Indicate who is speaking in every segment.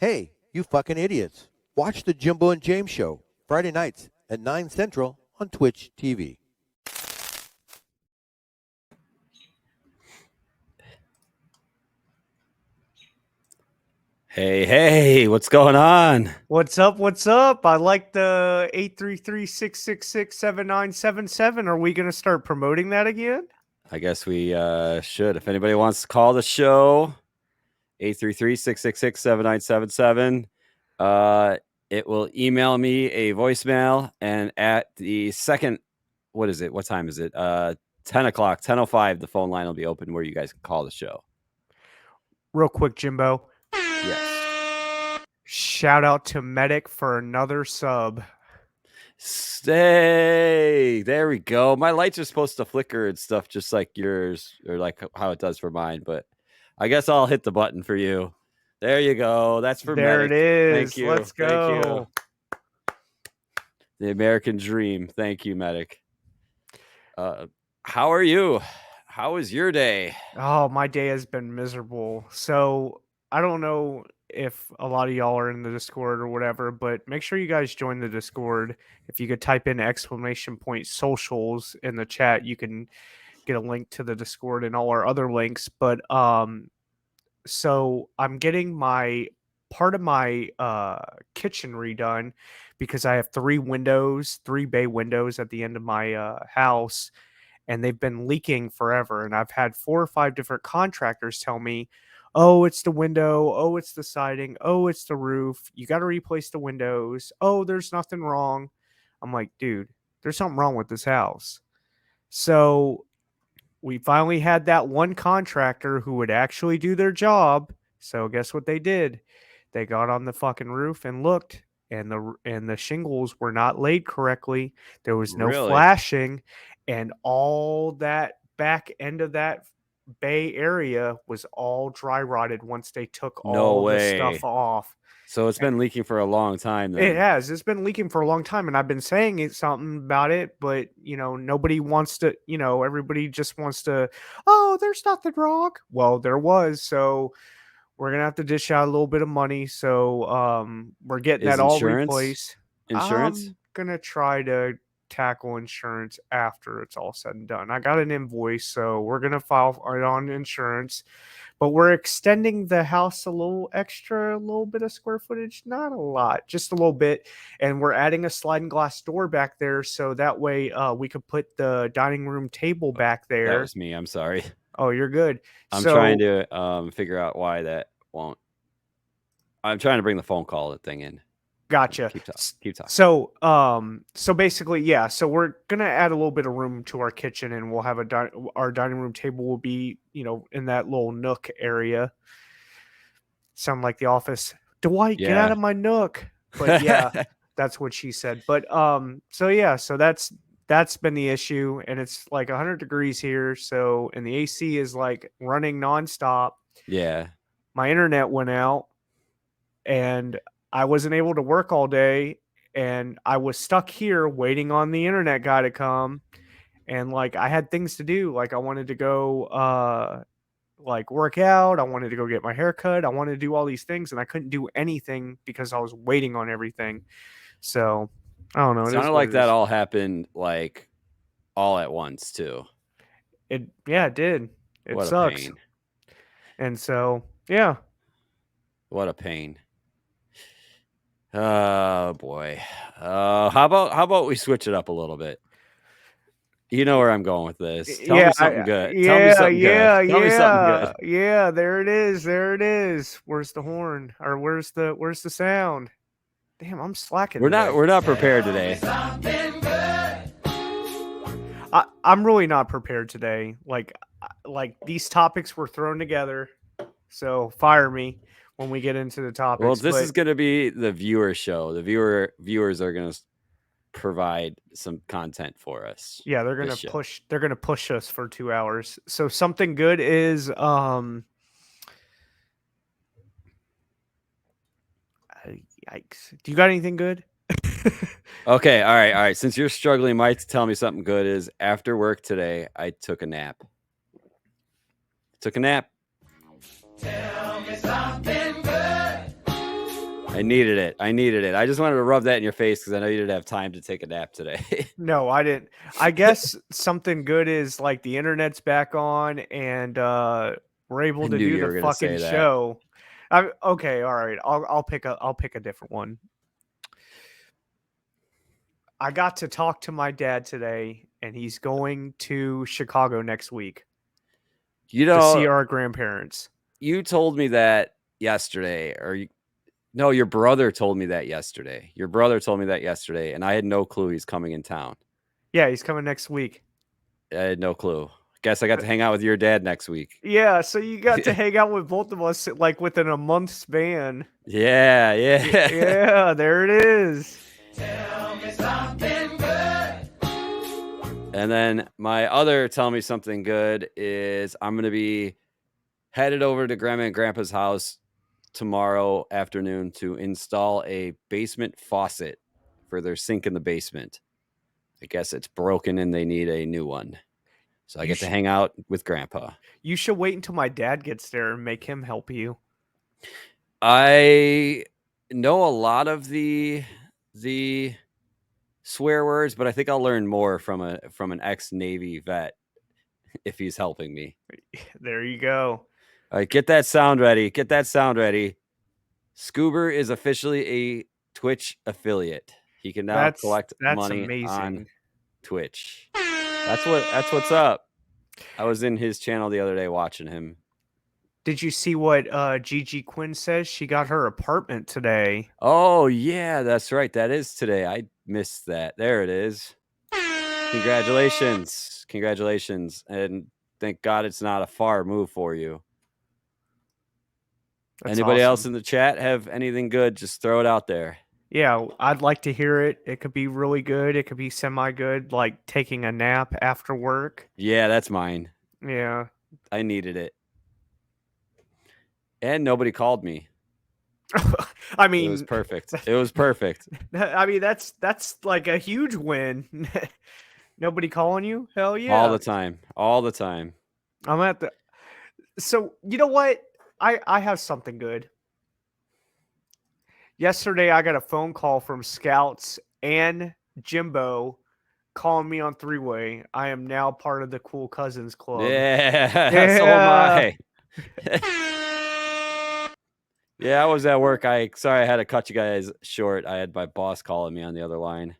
Speaker 1: Hey, you fucking idiots. Watch the Jimbo and James Show, Friday nights at 9 Central on Twitch TV.
Speaker 2: Hey, what's going on?
Speaker 3: What's up? What's up? I like the 833-666-7977. Are we going to start promoting that again?
Speaker 2: I guess we should. If anybody wants to call the show, 833-666-7977. It will email me a voicemail, and at the second, what is it? What time is it? 10 o'clock, 10:05, the phone line will be open where you guys can call the show.
Speaker 3: Real quick, Jimbo.
Speaker 2: Yes.
Speaker 3: Shout out to Medic for another sub.
Speaker 2: Stay. There we go. My lights are supposed to flicker and stuff just like yours, or like how it does for mine, but I guess I'll hit the button for you. There you go. That's for
Speaker 3: There
Speaker 2: Medic.
Speaker 3: it is.
Speaker 2: Thank you.
Speaker 3: Let's go.
Speaker 2: Thank you. The American dream. Thank you, Medic. How are you? How was your day?
Speaker 3: Oh, my day has been miserable. So I don't know if a lot of y'all are in the Discord or whatever, but make sure you guys join the Discord. If you could type in _socials in the chat, you can get a link to the Discord and all our other links. But so I'm getting my part of my kitchen redone because I have three bay windows at the end of my house, and they've been leaking forever. And I've had 4 or 5 different contractors tell me, oh, it's the window. Oh, it's the siding. Oh, it's the roof. You got to replace the windows. Oh, there's nothing wrong. I'm like, dude, there's something wrong with this house. So we finally had that one contractor who would actually do their job. So guess what they did? They got on the fucking roof and looked, and the shingles were not laid correctly. There was no flashing, and all that back end of that bay area was all dry rotted once they took all the stuff off.
Speaker 2: So it's been leaking for a long time then.
Speaker 3: It has. It's been leaking for a long time, and I've been saying something about it, but nobody wants to, everybody just wants to, oh, there's nothing wrong. Well, there was. So we're gonna have to dish out a little bit of money. So we're getting that all replaced.
Speaker 2: Insurance?
Speaker 3: I'm gonna try to tackle insurance after it's all said and done. I got an invoice, so we're gonna file it on insurance, but we're extending the house a little bit of square footage, not a lot, just a little bit, and we're adding a sliding glass door back there, so that way we could put the dining room table back there.
Speaker 2: That was me. I'm sorry.
Speaker 3: Oh, you're good.
Speaker 2: I'm trying to figure out why that won't. I'm trying to bring the phone call thing in.
Speaker 3: Gotcha.
Speaker 2: Keep talking.
Speaker 3: So basically, yeah. So we're gonna add a little bit of room to our kitchen, and we'll have our dining room table will be, in that little nook area. Sound like The Office. Dwight, get out of my nook. But yeah, that's what she said. But so yeah, so that's been the issue, and it's like 100 degrees here. So, and the AC is like running nonstop.
Speaker 2: Yeah.
Speaker 3: My internet went out, and I wasn't able to work all day, and I was stuck here waiting on the internet guy to come. And like, I had things to do. Like, I wanted to go work out. I wanted to go get my hair cut. I wanted to do all these things, and I couldn't do anything because I was waiting on everything. So I don't know.
Speaker 2: It sounded like that all happened like all at once too.
Speaker 3: It did. It
Speaker 2: what
Speaker 3: sucks.
Speaker 2: A pain.
Speaker 3: And so, yeah.
Speaker 2: What a pain. Oh boy. How about we switch it up a little bit? You know where I'm going with this. Tell me something good. Tell me something good.
Speaker 3: Yeah, there it is. Where's the horn? Or where's the sound? Damn, I'm slacking.
Speaker 2: We're not prepared today.
Speaker 3: I'm really not prepared today. Like these topics were thrown together. So fire me when we get into the topics.
Speaker 2: Well, this is going to be the viewer show. The viewers are going to provide some content for us.
Speaker 3: Yeah, they're going to push us for 2 hours. So something good is yikes. Do you got anything good?
Speaker 2: Okay, all right. Since you're struggling, Mike, tell me something good is after work today, I took a nap. Tell me something good. I needed it. I just wanted to rub that in your face because I know you didn't have time to take a nap today.
Speaker 3: No, I didn't. I guess something good is like the internet's back on and we're able
Speaker 2: I
Speaker 3: to
Speaker 2: knew
Speaker 3: do
Speaker 2: you
Speaker 3: the
Speaker 2: were gonna
Speaker 3: fucking
Speaker 2: say that.
Speaker 3: show. Okay, all right. I'll pick a different one. I got to talk to my dad today, and he's going to Chicago next week
Speaker 2: You
Speaker 3: to see
Speaker 2: know,
Speaker 3: our grandparents.
Speaker 2: you told me that yesterday, no, your brother told me that yesterday. Your brother told me that yesterday, and I had no clue he's coming in town.
Speaker 3: Yeah, he's coming next week.
Speaker 2: I had no clue. Guess I got to hang out with your dad next week.
Speaker 3: Yeah, so you got to hang out with both of us like within a month span.
Speaker 2: Yeah.
Speaker 3: Yeah, there it is.
Speaker 4: Tell me something good.
Speaker 2: And then my other tell me something good is I'm going to be headed over to Grandma and Grandpa's house tomorrow afternoon to install a basement faucet for their sink in the basement. I guess it's broken and they need a new one. So I get to hang out with Grandpa.
Speaker 3: You should wait until my dad gets there and make him help you.
Speaker 2: I know a lot of the swear words, but I think I'll learn more from an ex-Navy vet if he's helping me.
Speaker 3: There you go.
Speaker 2: All right, get that sound ready. Scoober is officially a Twitch affiliate. He can now collect money
Speaker 3: amazing.
Speaker 2: on Twitch. That's what's up. I was in his channel the other day watching him.
Speaker 3: Did you see what Gigi Quinn says? She got her apartment today.
Speaker 2: Oh yeah, that's right. That is today. I missed that. There it is. Congratulations. And thank God it's not a far move for you.
Speaker 3: That's
Speaker 2: Anybody else
Speaker 3: awesome.
Speaker 2: in the chat have anything good? Just throw it out there.
Speaker 3: Yeah, I'd like to hear it. It could be really good. It could be semi-good, like taking a nap after work.
Speaker 2: Yeah, that's mine.
Speaker 3: Yeah.
Speaker 2: I needed it. And nobody called me.
Speaker 3: I mean,
Speaker 2: It was perfect. It was perfect.
Speaker 3: I mean, that's like a huge win. Nobody calling you? Hell yeah.
Speaker 2: All the time.
Speaker 3: I'm at the. So you know what? I have something good. Yesterday, I got a phone call from Scouts and Jimbo calling me on three-way. I am now part of the Cool Cousins Club.
Speaker 2: Yeah, so am I. Yeah, I was at work. Sorry I had to cut you guys short. I had my boss calling me on the other line.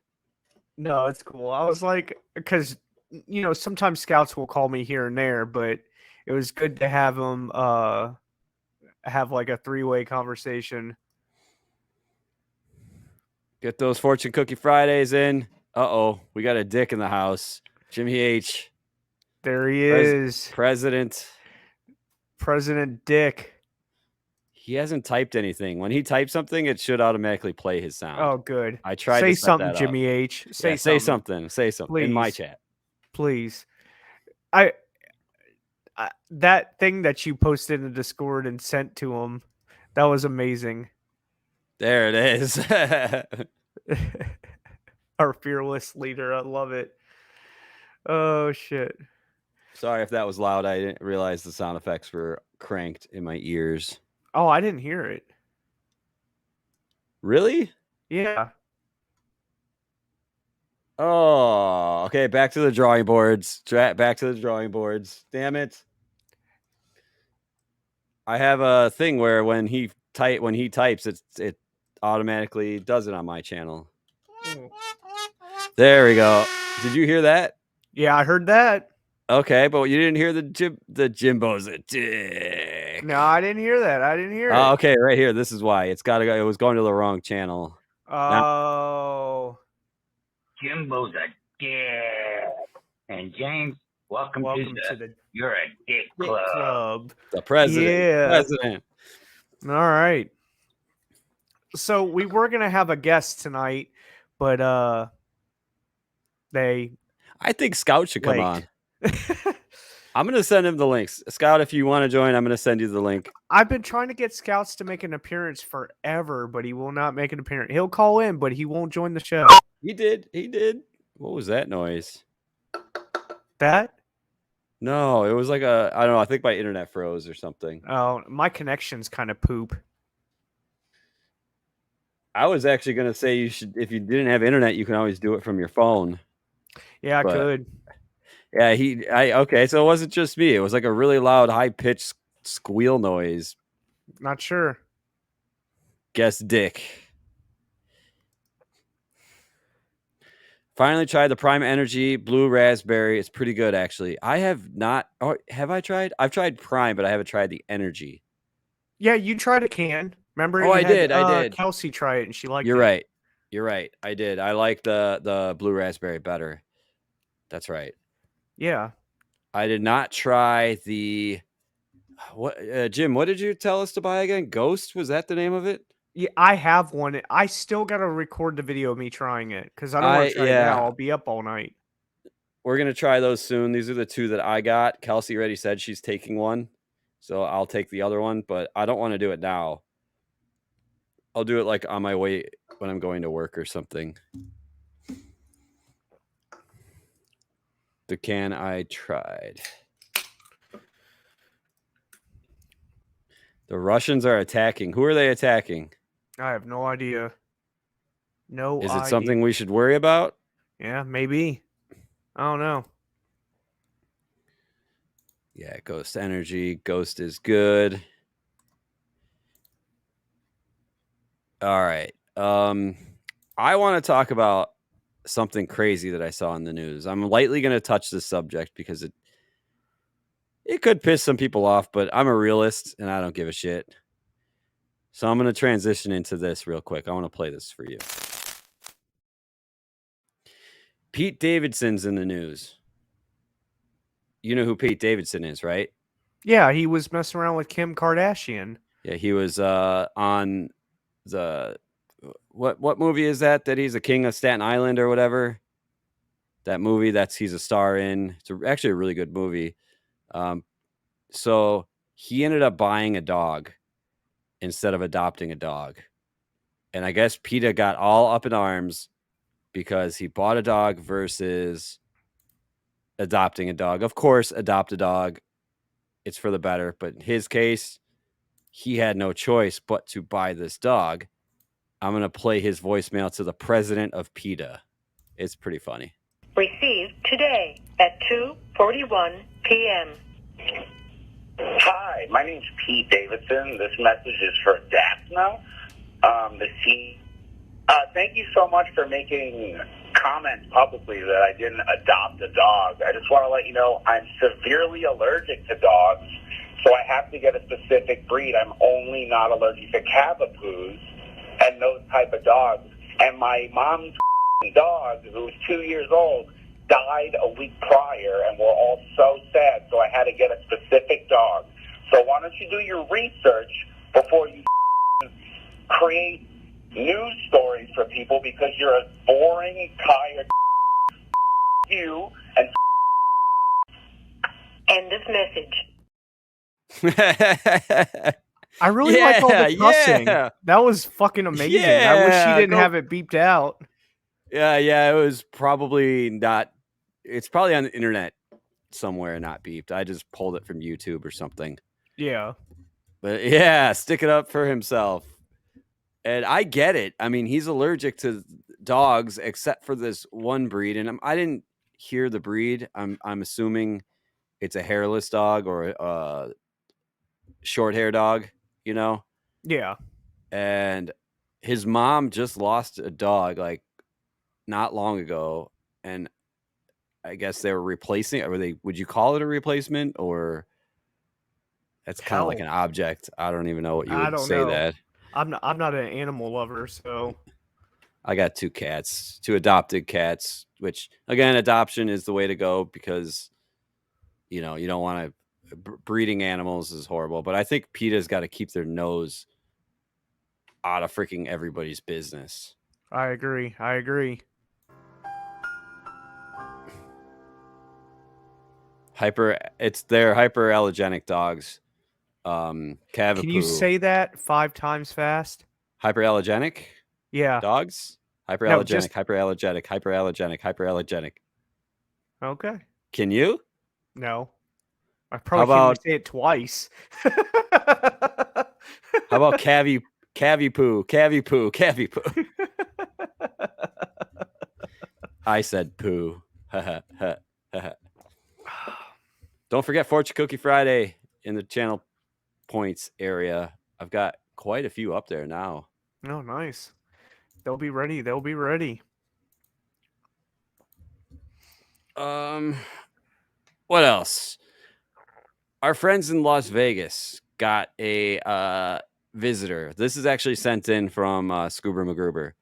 Speaker 3: No, it's cool. I was like, because sometimes Scouts will call me here and there, but it was good to have them have like a three-way conversation.
Speaker 2: Get those Fortune Cookie Fridays in. Uh-oh, we got a dick in the house. Jimmy H.
Speaker 3: There he is.
Speaker 2: President
Speaker 3: Dick.
Speaker 2: He hasn't typed anything. When he types something, it should automatically play his sound.
Speaker 3: Oh, good.
Speaker 2: I tried
Speaker 3: Say
Speaker 2: to set
Speaker 3: something,
Speaker 2: that up.
Speaker 3: Jimmy H.
Speaker 2: Say something. Say something in my chat.
Speaker 3: Please. That thing that you posted in the Discord and sent to him, that was amazing.
Speaker 2: There it is.
Speaker 3: Our fearless leader. I love it. Oh, shit.
Speaker 2: Sorry if that was loud. I didn't realize the sound effects were cranked in my ears.
Speaker 3: Oh, I didn't hear it.
Speaker 2: Really?
Speaker 3: Yeah.
Speaker 2: Oh, okay. Back to the drawing boards. Back to the drawing boards. Damn it. I have a thing where when he types, it automatically does it on my channel. There we go. Did you hear that?
Speaker 3: Yeah, I heard that.
Speaker 2: Okay, but you didn't hear the Jimbo's a dick.
Speaker 3: No, I didn't hear that. I didn't hear it.
Speaker 2: Okay, right here. This is why. It's gotta go. It was going to the wrong channel.
Speaker 3: Oh.
Speaker 4: Jimbo's a dick. And James, welcome to the You're a Dick Club.
Speaker 2: The president.
Speaker 3: Yeah.
Speaker 2: President.
Speaker 3: All right. So we were gonna have a guest tonight, but
Speaker 2: I think Scout should come on. I'm going to send him the links. Scout, if you want to join, I'm going to send you the link.
Speaker 3: I've been trying to get Scouts to make an appearance forever, but he will not make an appearance. He'll call in, but he won't join the show.
Speaker 2: He did. What was that noise?
Speaker 3: That?
Speaker 2: No, it was like I don't know. I think my internet froze or something.
Speaker 3: Oh, my connection's kind of poop.
Speaker 2: I was actually going to say you should, if you didn't have internet, you can always do it from your phone.
Speaker 3: Yeah, I could.
Speaker 2: Yeah, okay, so it wasn't just me. It was like a really loud, high-pitched squeal noise.
Speaker 3: Not sure.
Speaker 2: Guess Dick. Finally tried the Prime Energy Blue Raspberry. It's pretty good, actually. I have not. Oh, have I tried? I've tried Prime, but I haven't tried the Energy.
Speaker 3: Yeah, you tried a can. Remember?
Speaker 2: Oh, I did.
Speaker 3: Kelsey try it, and she liked it.
Speaker 2: You're right. You're right. I did. I like the Blue Raspberry better. That's right.
Speaker 3: Yeah.
Speaker 2: I did not try the what Jim, what did you tell us to buy again? Ghost? Was that the name of it?
Speaker 3: Yeah, I have one. I still got to record the video of me trying it because I don't want to try it now. I'll be up all night.
Speaker 2: We're going to try those soon. These are the two that I got. Kelsey already said she's taking one, so I'll take the other one, but I don't want to do it now. I'll do it like on my way when I'm going to work or something. The can I tried. The Russians are attacking. Who are they attacking?
Speaker 3: I have no idea.
Speaker 2: Is it something we should worry about?
Speaker 3: Yeah, maybe. I don't know.
Speaker 2: Yeah, Ghost Energy. Ghost is good. All right. I want to talk about something crazy that I saw in the news. I'm lightly going to touch this subject because it could piss some people off, but I'm a realist and I don't give a shit. So I'm going to transition into this real quick. I want to play this for you. Pete Davidson's in the news. You know who Pete Davidson is, right?
Speaker 3: Yeah, he was messing around with Kim Kardashian.
Speaker 2: Yeah, he was on the what movie is that he's a king of Staten Island or whatever? That movie he's a star in. It's actually a really good movie. So he ended up buying a dog instead of adopting a dog. And I guess PETA got all up in arms because he bought a dog versus adopting a dog. Of course, adopt a dog. It's for the better. But in his case, he had no choice but to buy this dog. I'm going to play his voicemail to the president of PETA. It's pretty funny.
Speaker 5: Received today at 2:41 p.m.
Speaker 6: Hi, my name's Pete Davidson. This message is for Daphna. Thank you so much for making comments publicly that I didn't adopt a dog. I just want to let you know I'm severely allergic to dogs, so I have to get a specific breed. I'm only not allergic to Cavapoos and those type of dogs. And my mom's dog, who was 2 years old, died a week prior, and we're all so sad, so I had to get a specific dog. So why don't you do your research before you create news stories for people, because you're a boring, tired you, and
Speaker 5: end of message.
Speaker 3: I really like all the cussing. Yeah. That was fucking amazing. Yeah, I wish she didn't have it beeped out.
Speaker 2: Yeah, it was probably not. It's probably on the internet somewhere, not beeped. I just pulled it from YouTube or something.
Speaker 3: Yeah.
Speaker 2: But yeah, stick it up for himself. And I get it. I mean, he's allergic to dogs except for this one breed. And I didn't hear the breed. I'm assuming it's a hairless dog or a short hair dog, you know?
Speaker 3: Yeah.
Speaker 2: And his mom just lost a dog like not long ago. And I guess they were replacing it. Would you call it a replacement, or that's kind of like an object? I don't even know what you would say that.
Speaker 3: I'm not an animal lover, so
Speaker 2: I got 2 cats, 2 adopted cats, which again, adoption is the way to go because you don't want to breeding animals is horrible, but I think PETA's got to keep their nose out of freaking everybody's business.
Speaker 3: I agree.
Speaker 2: They're hyperallergenic dogs. Cavapoo.
Speaker 3: Can you say that 5 times fast?
Speaker 2: Hyperallergenic?
Speaker 3: Yeah.
Speaker 2: Dogs? Hyperallergenic, hyperallergenic.
Speaker 3: Okay.
Speaker 2: Can you?
Speaker 3: No. I probably can't say it twice.
Speaker 2: How about Cavy poo, cavy poo, cavy poo. I said poo. Don't forget Fortune Cookie Friday in the channel points area. I've got quite a few up there now.
Speaker 3: Oh, nice. They'll be ready. They'll be ready.
Speaker 2: What else? Our friends in Las Vegas got a visitor. This is actually sent in from Scoober McGruber.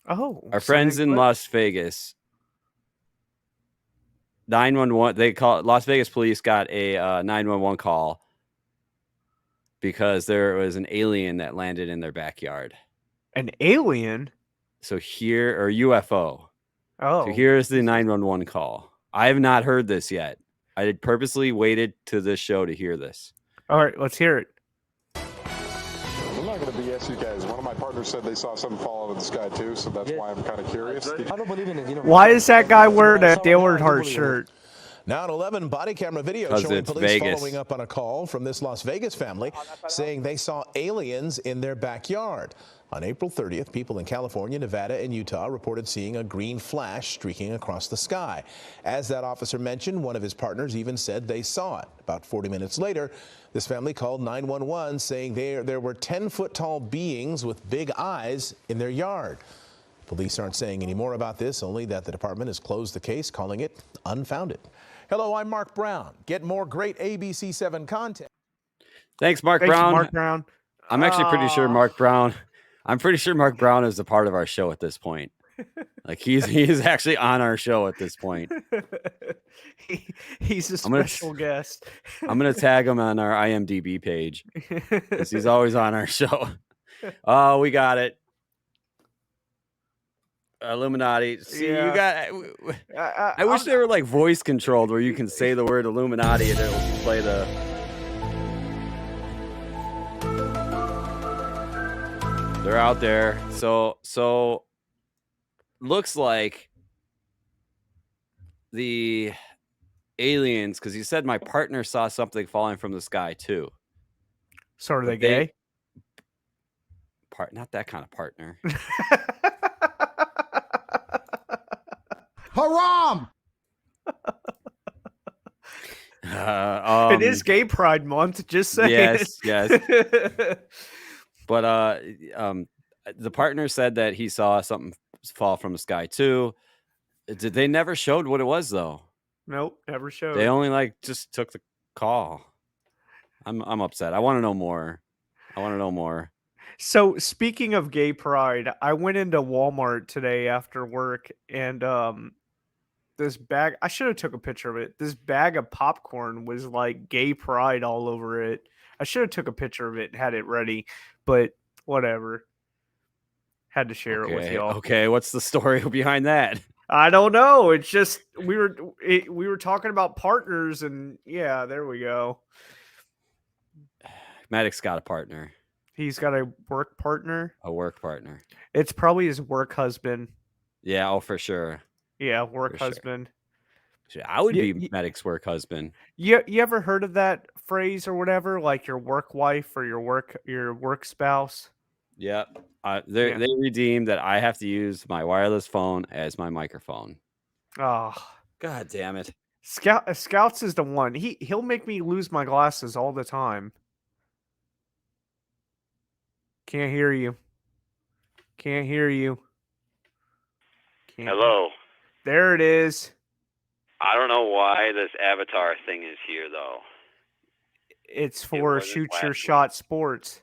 Speaker 3: Oh,
Speaker 2: our friends in Las Vegas, 911. They call Las Vegas police got a 911 call because there was an alien that landed in their backyard.
Speaker 3: An alien?
Speaker 2: So here, or UFO.
Speaker 3: Oh.
Speaker 2: So here's the 911 call. I have not heard this yet. I had purposely waited to this show to hear this.
Speaker 3: All right, let's hear it.
Speaker 7: I'm not going to BS you guys. One of my partners said they saw something fall out of the sky too, so that's why I'm kind of curious.
Speaker 8: I don't believe in it.
Speaker 3: Why is that guy wearing a Dale Earnhardt shirt?
Speaker 8: Now at 11, body camera video showing police following up on a call from this Las Vegas family saying they saw aliens in their backyard. On April 30th, people in California, Nevada, and Utah reported seeing a green flash streaking across the sky. As that officer mentioned, one of his partners even said they saw it. About 40 minutes later, this family called 911 saying there were 10-foot-tall beings with big eyes in their yard. Police aren't saying any more about this, only that the department has closed the case, calling it unfounded. Hello, I'm Mark Brown. Get more great ABC7 content.
Speaker 2: Thanks, Mark Brown.
Speaker 3: Mark Brown.
Speaker 2: I'm actually pretty sure Mark Brown. I'm pretty sure Mark Brown is a part of our show at this point. Like he's actually on our show at this point.
Speaker 3: He's a special guest.
Speaker 2: I'm gonna tag him on our IMDb page because he's always on our show. Oh, we got it. Illuminati. See,
Speaker 3: Yeah.
Speaker 2: you got. I wish they were like voice controlled, where you can say the word Illuminati and it'll play the. They're out there. So looks like the aliens, because you said my partner saw something falling from the sky too.
Speaker 3: So are they gay?
Speaker 2: Not that kind of partner.
Speaker 9: Haram!
Speaker 3: It is Gay Pride Month. Just saying.
Speaker 2: Yes. But the partner said that he saw something fall from the sky too. They never showed what it was though.
Speaker 3: Nope, never showed.
Speaker 2: They only just took the call. I'm upset. I want to know more. So
Speaker 3: speaking of Gay Pride, I went into Walmart today after work, and this bag, I should have took a picture of it. This bag of popcorn was like Gay Pride all over it. I should have took a picture of it and had it ready, but whatever. Had to share it with y'all.
Speaker 2: Okay, what's the story behind that?
Speaker 3: I don't know. It's just we were talking about partners, and yeah, there we go.
Speaker 2: Maddox got a partner.
Speaker 3: He's got a work partner.
Speaker 2: A work partner.
Speaker 3: It's probably his work husband.
Speaker 2: Yeah, oh for sure.
Speaker 3: Yeah, work husband.
Speaker 2: Sure. I would be Maddox's work husband.
Speaker 3: You ever heard of that phrase or whatever, like your work wife or your work spouse?
Speaker 2: Yep. They redeemed that I have to use my wireless phone as my microphone.
Speaker 3: Oh,
Speaker 2: God damn it.
Speaker 3: Scouts is the one. He'll make me lose my glasses all the time. Can't hear you.
Speaker 10: Hello.
Speaker 3: There it is.
Speaker 10: I don't know why this avatar thing is here, though.
Speaker 3: It's for Shoot Your Shot Sports.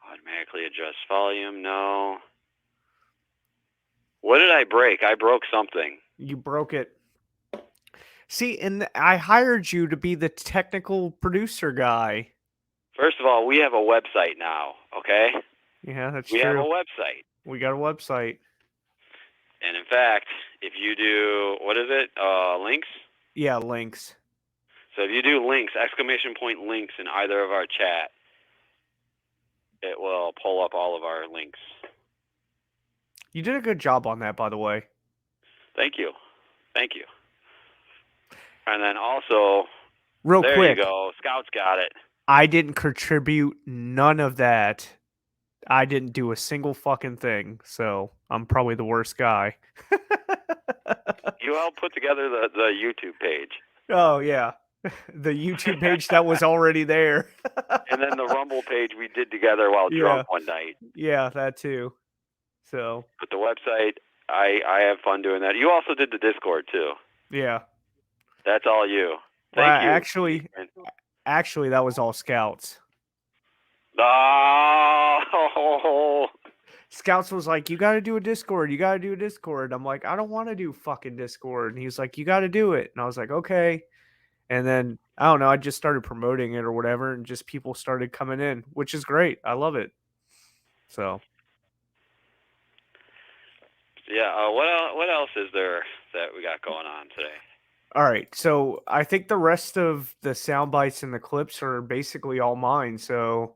Speaker 10: Automatically adjust volume. No. What did I break? I broke something.
Speaker 3: You broke it. See, and I hired you to be the technical producer guy.
Speaker 10: First of all, we have a website now, okay?
Speaker 3: Yeah, that's true.
Speaker 10: We have a website.
Speaker 3: We got a website.
Speaker 10: And in fact, if you do, what is it? Links?
Speaker 3: Yeah, links.
Speaker 10: So if you do links, exclamation point links in either of our chat, it will pull up all of our links.
Speaker 3: You did a good job on that, by the way.
Speaker 10: Thank you. And then also,
Speaker 3: real quick,
Speaker 10: there you go. Scouts got it.
Speaker 3: I didn't contribute none of that I didn't do a single fucking thing, so I'm probably the worst guy.
Speaker 10: You helped put together the YouTube page.
Speaker 3: Oh, yeah. The YouTube page that was already there.
Speaker 10: And then the Rumble page we did together while drunk one night.
Speaker 3: Yeah, that too. So.
Speaker 10: But the website, I have fun doing that. You also did the Discord too.
Speaker 3: Yeah.
Speaker 10: That's all you. Thank you.
Speaker 3: Actually, that was all Scouts.
Speaker 10: Oh.
Speaker 3: Scouts was like, you got to do a Discord. You got to do a Discord. I'm like, I don't want to do fucking Discord. And he was like, you got to do it. And I was like, okay. And then, I don't know, I just started promoting it or whatever. And just people started coming in, which is great. I love it. So.
Speaker 10: Yeah. What else is there that we got going on today?
Speaker 3: All right. So I think the rest of the sound bites and the clips are basically all mine. So,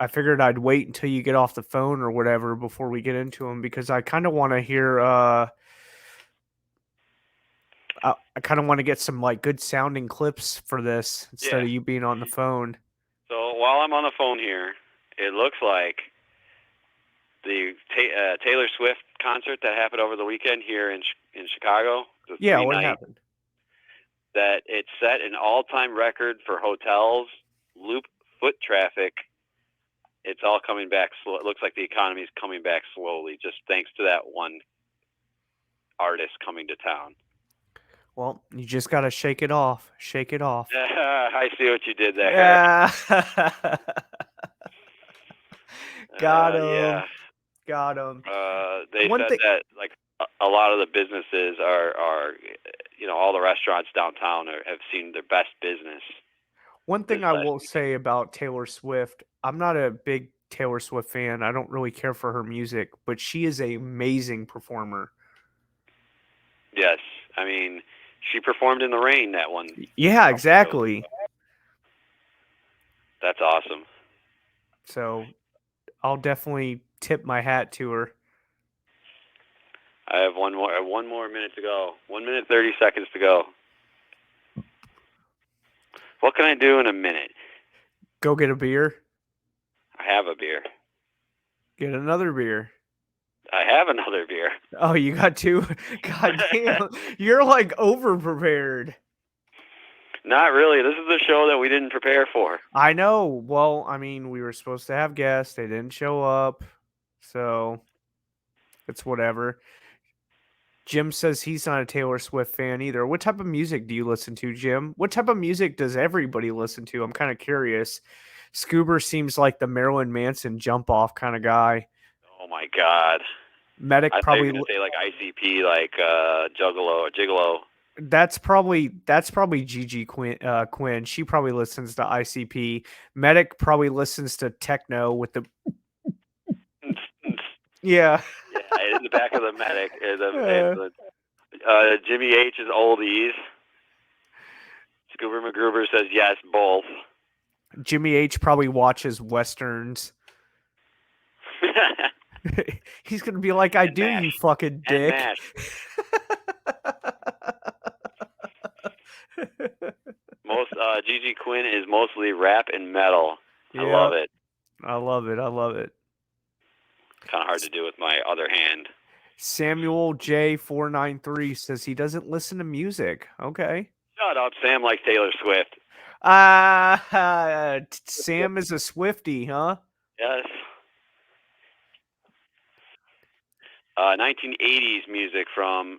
Speaker 3: I figured I'd wait until you get off the phone or whatever before we get into them, because I kind of want to hear. I kind of want to get some like good sounding clips for this instead of you being on the phone.
Speaker 10: So while I'm on the phone here, it looks like the Taylor Swift concert that happened over the weekend here in Chicago.
Speaker 3: Yeah, what happened?
Speaker 10: That it set an all-time record for hotels, loop foot traffic. It's all coming back slow. It looks like the economy is coming back slowly, just thanks to that one artist coming to town.
Speaker 3: Well, you just got to shake it off. Shake it off.
Speaker 10: I see what you did there.
Speaker 3: Yeah. Got him.
Speaker 10: Yeah.
Speaker 3: Got him.
Speaker 10: They said that like a lot of the businesses are all the restaurants downtown have seen their best business.
Speaker 3: One thing I will say about Taylor Swift, I'm not a big Taylor Swift fan. I don't really care for her music, but she is an amazing performer.
Speaker 10: Yes. I mean, she performed in the rain that one.
Speaker 3: Yeah, exactly.
Speaker 10: That's awesome.
Speaker 3: So I'll definitely tip my hat to her.
Speaker 10: I have one more minute to go. 1 minute, 30 seconds to go. What can I do in a minute?
Speaker 3: Go get a beer.
Speaker 10: I have a beer.
Speaker 3: Get another beer.
Speaker 10: I have another beer.
Speaker 3: Oh, you got two? God damn. You're like over prepared.
Speaker 10: Not really. This is a show that we didn't prepare for.
Speaker 3: I know. Well, I mean, we were supposed to have guests. They didn't show up. So it's whatever. Jim says he's not a Taylor Swift fan either. What type of music do you listen to, Jim? What type of music does everybody listen to? I'm kind of curious. Scoober seems like the Marilyn Manson jump off kind of guy.
Speaker 10: Oh my God.
Speaker 3: Medic probably
Speaker 10: going to say like ICP, like Juggalo or Gigolo.
Speaker 3: That's probably Gigi Quinn. She probably listens to ICP. Medic probably listens to techno with the Yeah,
Speaker 10: in the back of the Medic. Jimmy H is oldies. Scoober McGruber says yes, both.
Speaker 3: Jimmy H probably watches Westerns. He's going to be like, I do, you fucking dick.
Speaker 10: Gigi Quinn is mostly rap and metal.
Speaker 3: Yep.
Speaker 10: I love it.
Speaker 3: I love it. I love it.
Speaker 10: Kind of hard to do with my other hand.
Speaker 3: Samuel J493 says he doesn't listen to music. Okay.
Speaker 10: Shut up. Sam likes Taylor Swift.
Speaker 3: Sam is a Swiftie, huh?
Speaker 10: Yes. 1980s music from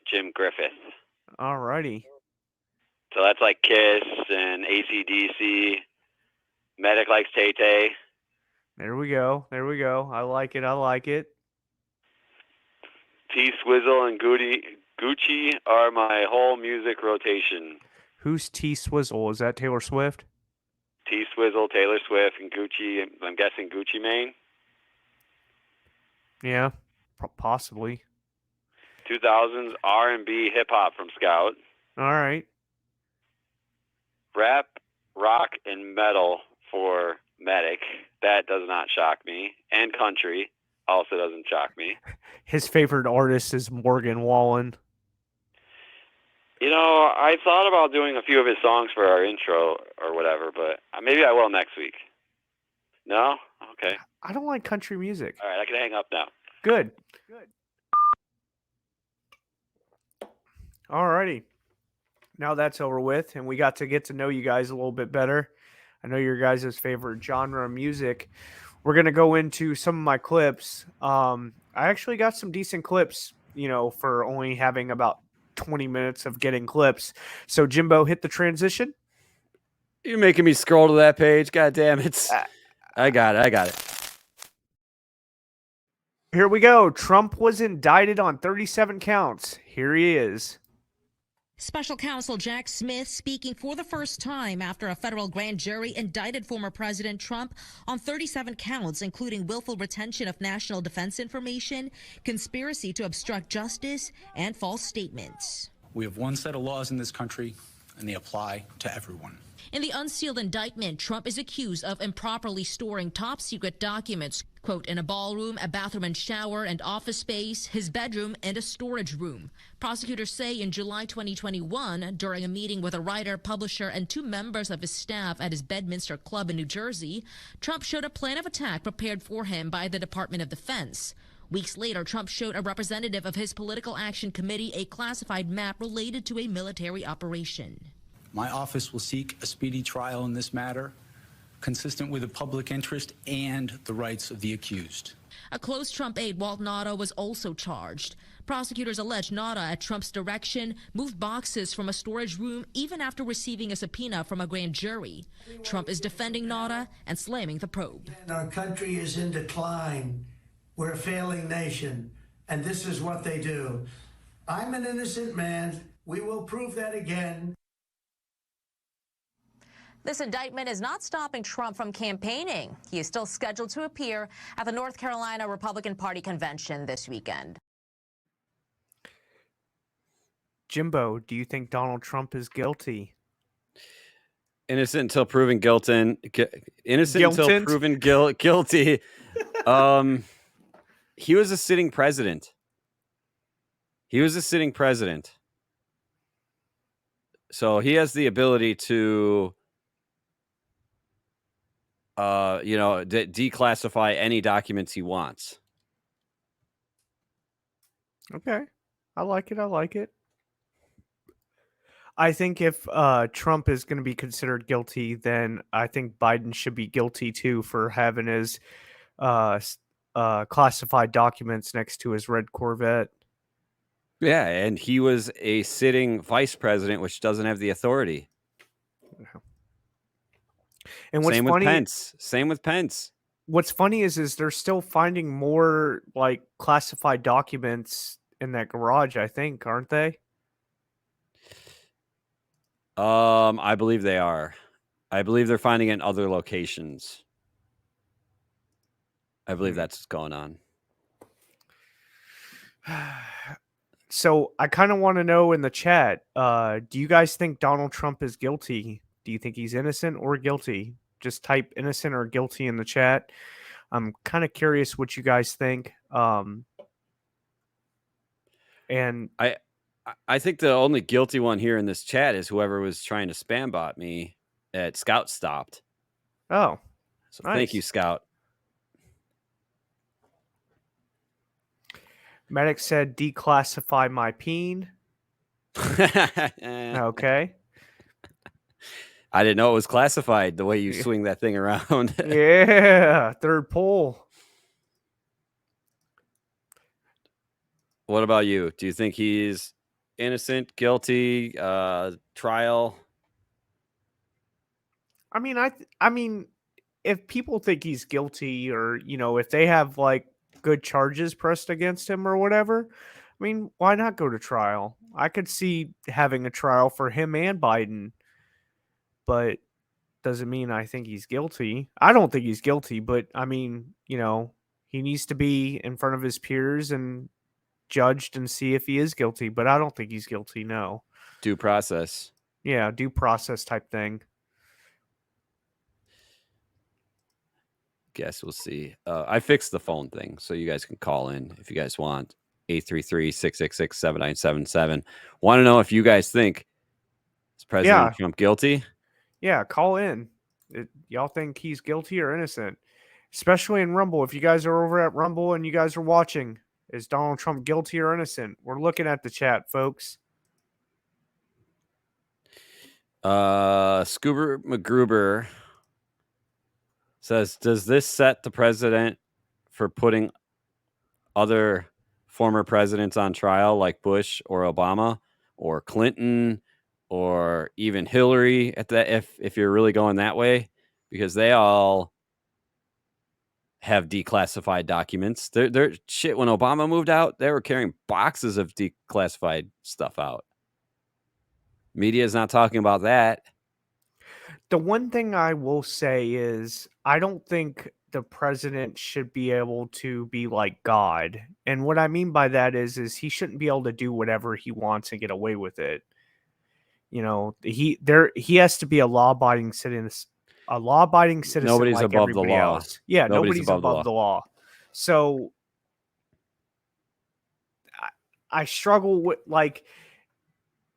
Speaker 10: Jim Griffith.
Speaker 3: Alrighty.
Speaker 10: So that's like Kiss and AC/DC. Medic likes Tay-Tay.
Speaker 3: There we go. There we go. I like it. I like it.
Speaker 10: T-Swizzle and Gucci are my whole music rotation.
Speaker 3: Who's T-Swizzle? Is that Taylor Swift?
Speaker 10: T-Swizzle, Taylor Swift, and Gucci. I'm guessing Gucci Mane.
Speaker 3: Yeah, possibly.
Speaker 10: 2000s R&B hip-hop from Scout.
Speaker 3: All right.
Speaker 10: Rap, rock, and metal for Medic. That does not shock me. And country also doesn't shock me.
Speaker 3: His favorite artist is Morgan Wallen.
Speaker 10: You know, I thought about doing a few of his songs for our intro or whatever, but maybe I will next week. No? Okay.
Speaker 3: I don't like country music.
Speaker 10: All right, I can hang up now.
Speaker 3: Good. Alrighty. Now that's over with, and we got to get to know you guys a little bit better. I know your guys' favorite genre of music. We're going to go into some of my clips. I actually got some decent clips, for only having about 20 minutes of getting clips. So, Jimbo, hit the transition.
Speaker 2: You're making me scroll to that page. God damn it. I got it.
Speaker 3: Here we go. Trump was indicted on 37 counts. Here he is.
Speaker 9: Special counsel Jack Smith speaking for the first time after a federal grand jury indicted former President Trump on 37 counts, including willful retention of national defense information, conspiracy to obstruct justice, and false statements.
Speaker 11: We have one set of laws in this country, and they apply to everyone.
Speaker 9: In the unsealed indictment, Trump is accused of improperly storing top-secret documents, quote, in a ballroom, a bathroom and shower, and office space, his bedroom, and a storage room. Prosecutors say in July 2021, during a meeting with a writer, publisher, and 2 members of his staff at his Bedminster Club in New Jersey, Trump showed a plan of attack prepared for him by the Department of Defense. Weeks later, Trump showed a representative of his Political Action Committee a classified map related to a military operation.
Speaker 11: My office will seek a speedy trial in this matter, consistent with the public interest and the rights of the accused.
Speaker 9: A close Trump aide, Walt Nauta, was also charged. Prosecutors allege Nauta, at Trump's direction, moved boxes from a storage room even after receiving a subpoena from a grand jury. Trump is defending Nauta and slamming the probe.
Speaker 12: Our country is in decline. We're a failing nation, and this is what they do. I'm an innocent man. We will prove that again.
Speaker 13: This indictment is not stopping Trump from campaigning. He is still scheduled to appear at the North Carolina Republican Party convention this weekend.
Speaker 3: Jimbo, do you think Donald Trump is guilty?
Speaker 2: Innocent until proven guilty. Innocent until proven guilty. He was a sitting president. So he has the ability to declassify any documents he wants.
Speaker 3: Okay. I like it. I think if Trump is going to be considered guilty, then I think Biden should be guilty too for having his classified documents next to his red Corvette.
Speaker 2: Yeah, and he was a sitting vice president, which doesn't have the authority.
Speaker 3: And what's funny,
Speaker 2: Same with Pence.
Speaker 3: What's funny is they're still finding more like classified documents in that garage, I think, aren't they?
Speaker 2: I believe they are. I believe they're finding it in other locations. I believe that's what's going on.
Speaker 3: So I kind of want to know in the chat, do you guys think Donald Trump is guilty? Do you think he's innocent or guilty? Just type innocent or guilty in the chat. I'm kind of curious what you guys think. And
Speaker 2: I think the only guilty one here in this chat is whoever was trying to spam bot me at Scout Stopped.
Speaker 3: Oh,
Speaker 2: so nice. Thank you, Scout.
Speaker 3: Medic said declassify my peen. Okay.
Speaker 2: I didn't know it was classified the way you swing that thing around.
Speaker 3: Yeah, third poll.
Speaker 2: What about you? Do you think he's innocent, guilty, trial?
Speaker 3: I mean, if people think he's guilty, or if they have like good charges pressed against him or whatever, I mean, why not go to trial? I could see having a trial for him and Biden, but doesn't mean I think he's guilty. I don't think he's guilty, but I mean, he needs to be in front of his peers and judged and see if he is guilty, but I don't think he's guilty. No.
Speaker 2: Due process.
Speaker 3: Yeah, due process type thing.
Speaker 2: Guess we'll see. I fixed the phone thing, so you guys can call in if you guys want. 833-666-7977. Want to know if you guys think is President Trump guilty?
Speaker 3: Yeah, call in. Y'all think he's guilty or innocent? Especially in Rumble. If you guys are over at Rumble and you guys are watching, is Donald Trump guilty or innocent? We're looking at the chat, folks.
Speaker 2: Scoober McGruber says, does this set the president for putting other former presidents on trial like Bush or Obama or Clinton or even Hillary at that, if you're really going that way, because they all have declassified documents. They're shit. When Obama moved out, they were carrying boxes of declassified stuff out. Media is not talking about that.
Speaker 3: The one thing I will say is I don't think the president should be able to be like God. And what I mean by that is he shouldn't be able to do whatever he wants and get away with it. You know, he has to be a law-abiding citizen. A law-abiding citizen.
Speaker 2: Nobody's
Speaker 3: like
Speaker 2: above the
Speaker 3: everybody
Speaker 2: law.
Speaker 3: else. Yeah, nobody's above the law. So I struggle with, like,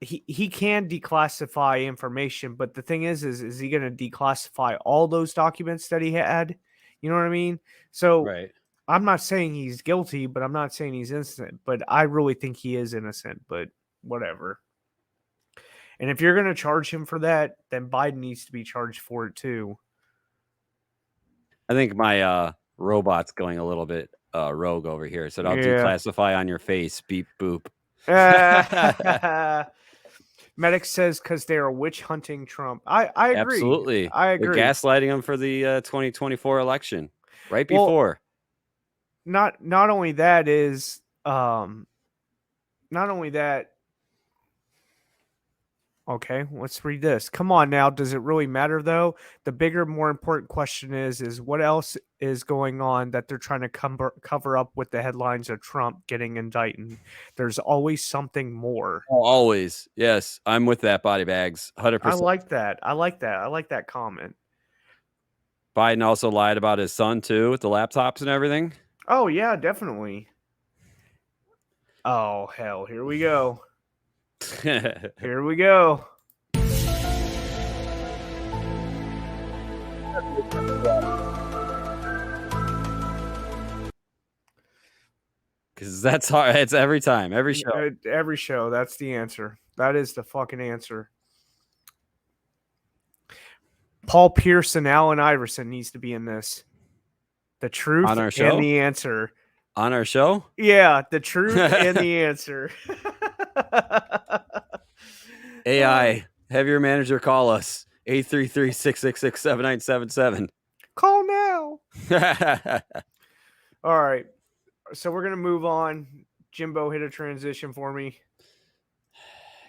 Speaker 3: he can declassify information, but the thing is he going to declassify all those documents that he had? You know what I mean? So
Speaker 2: right.
Speaker 3: I'm not saying he's guilty, but I'm not saying he's innocent. But I really think he is innocent. But whatever. And if you're going to charge him for that, then Biden needs to be charged for it too.
Speaker 2: I think my robot's going a little bit rogue over here. It said, I'll declassify on your face. Beep, boop.
Speaker 3: Medic says because they are witch hunting Trump. I agree.
Speaker 2: Absolutely.
Speaker 3: I agree.
Speaker 2: They're gaslighting him for the 2024 election right before.
Speaker 3: Not only that is not only that. Okay, let's read this. Come on now. Does it really matter though? The bigger, more important question is what else is going on that they're trying to cover up with the headlines of Trump getting indicted? There's always something more.
Speaker 2: Oh, always. Yes, I'm with that, body bags. 100%.
Speaker 3: I like that. I like that comment.
Speaker 2: Biden also lied about his son too with the laptops and everything.
Speaker 3: Oh yeah, definitely. Oh hell, here we go. Here we go.
Speaker 2: Because that's hard. It's every time, every show.
Speaker 3: Every show. That's the answer. That is the fucking answer. Paul Pierce and Allen Iverson needs to be in this. The truth
Speaker 2: on our show?
Speaker 3: And the answer.
Speaker 2: On our show?
Speaker 3: Yeah, the truth and the answer.
Speaker 2: AI, have your manager call us. 833-666-7977.
Speaker 3: Call now. All right. So we're going to move on. Jimbo, hit a transition for me.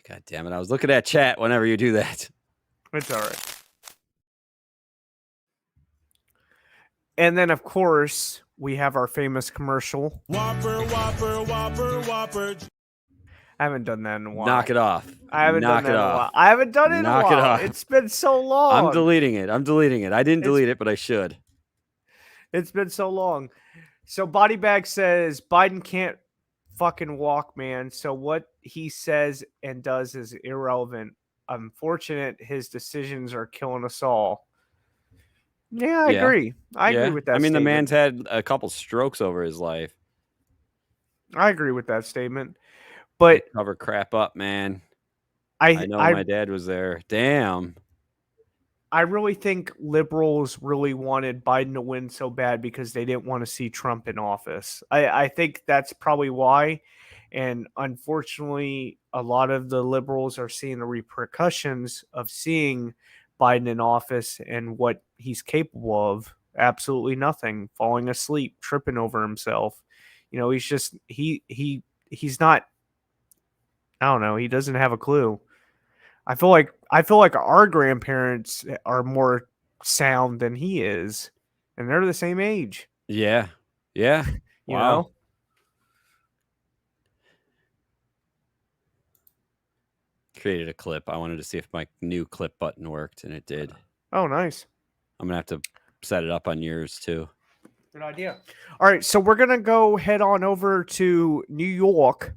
Speaker 2: God damn it. I was looking at chat whenever you do that.
Speaker 3: It's all right. And then, of course, we have our famous commercial.
Speaker 14: Whopper, Whopper, Whopper, Whopper.
Speaker 3: I haven't done that in a while.
Speaker 2: Knock it off.
Speaker 3: I haven't done that in a while. I haven't done it in a while. Knock it off. It's been so long.
Speaker 2: I'm deleting it. I didn't delete it, but I should.
Speaker 3: It's been so long. So Body Bag says Biden can't fucking walk, man. So what he says and does is irrelevant. Unfortunate his decisions are killing us all. Yeah, I agree. I agree with that statement.
Speaker 2: The man's had a couple strokes over his life.
Speaker 3: I agree with that statement. But
Speaker 2: they cover crap up, man. I know my dad was there. Damn.
Speaker 3: I really think liberals really wanted Biden to win so bad because they didn't want to see Trump in office. I think that's probably why. And unfortunately, a lot of the liberals are seeing the repercussions of seeing Biden in office and what he's capable of. Absolutely nothing. Falling asleep, tripping over himself. You know, he's just he's not. I don't know. He doesn't have a clue. I feel like our grandparents are more sound than he is, and they're the same age.
Speaker 2: Yeah. Yeah.
Speaker 3: You know?
Speaker 2: Created a clip. I wanted to see if my new clip button worked, and it did.
Speaker 3: Oh, nice.
Speaker 2: I'm going to have to set it up on yours, too.
Speaker 3: Good idea. All right, so we're going to go head on over to New York,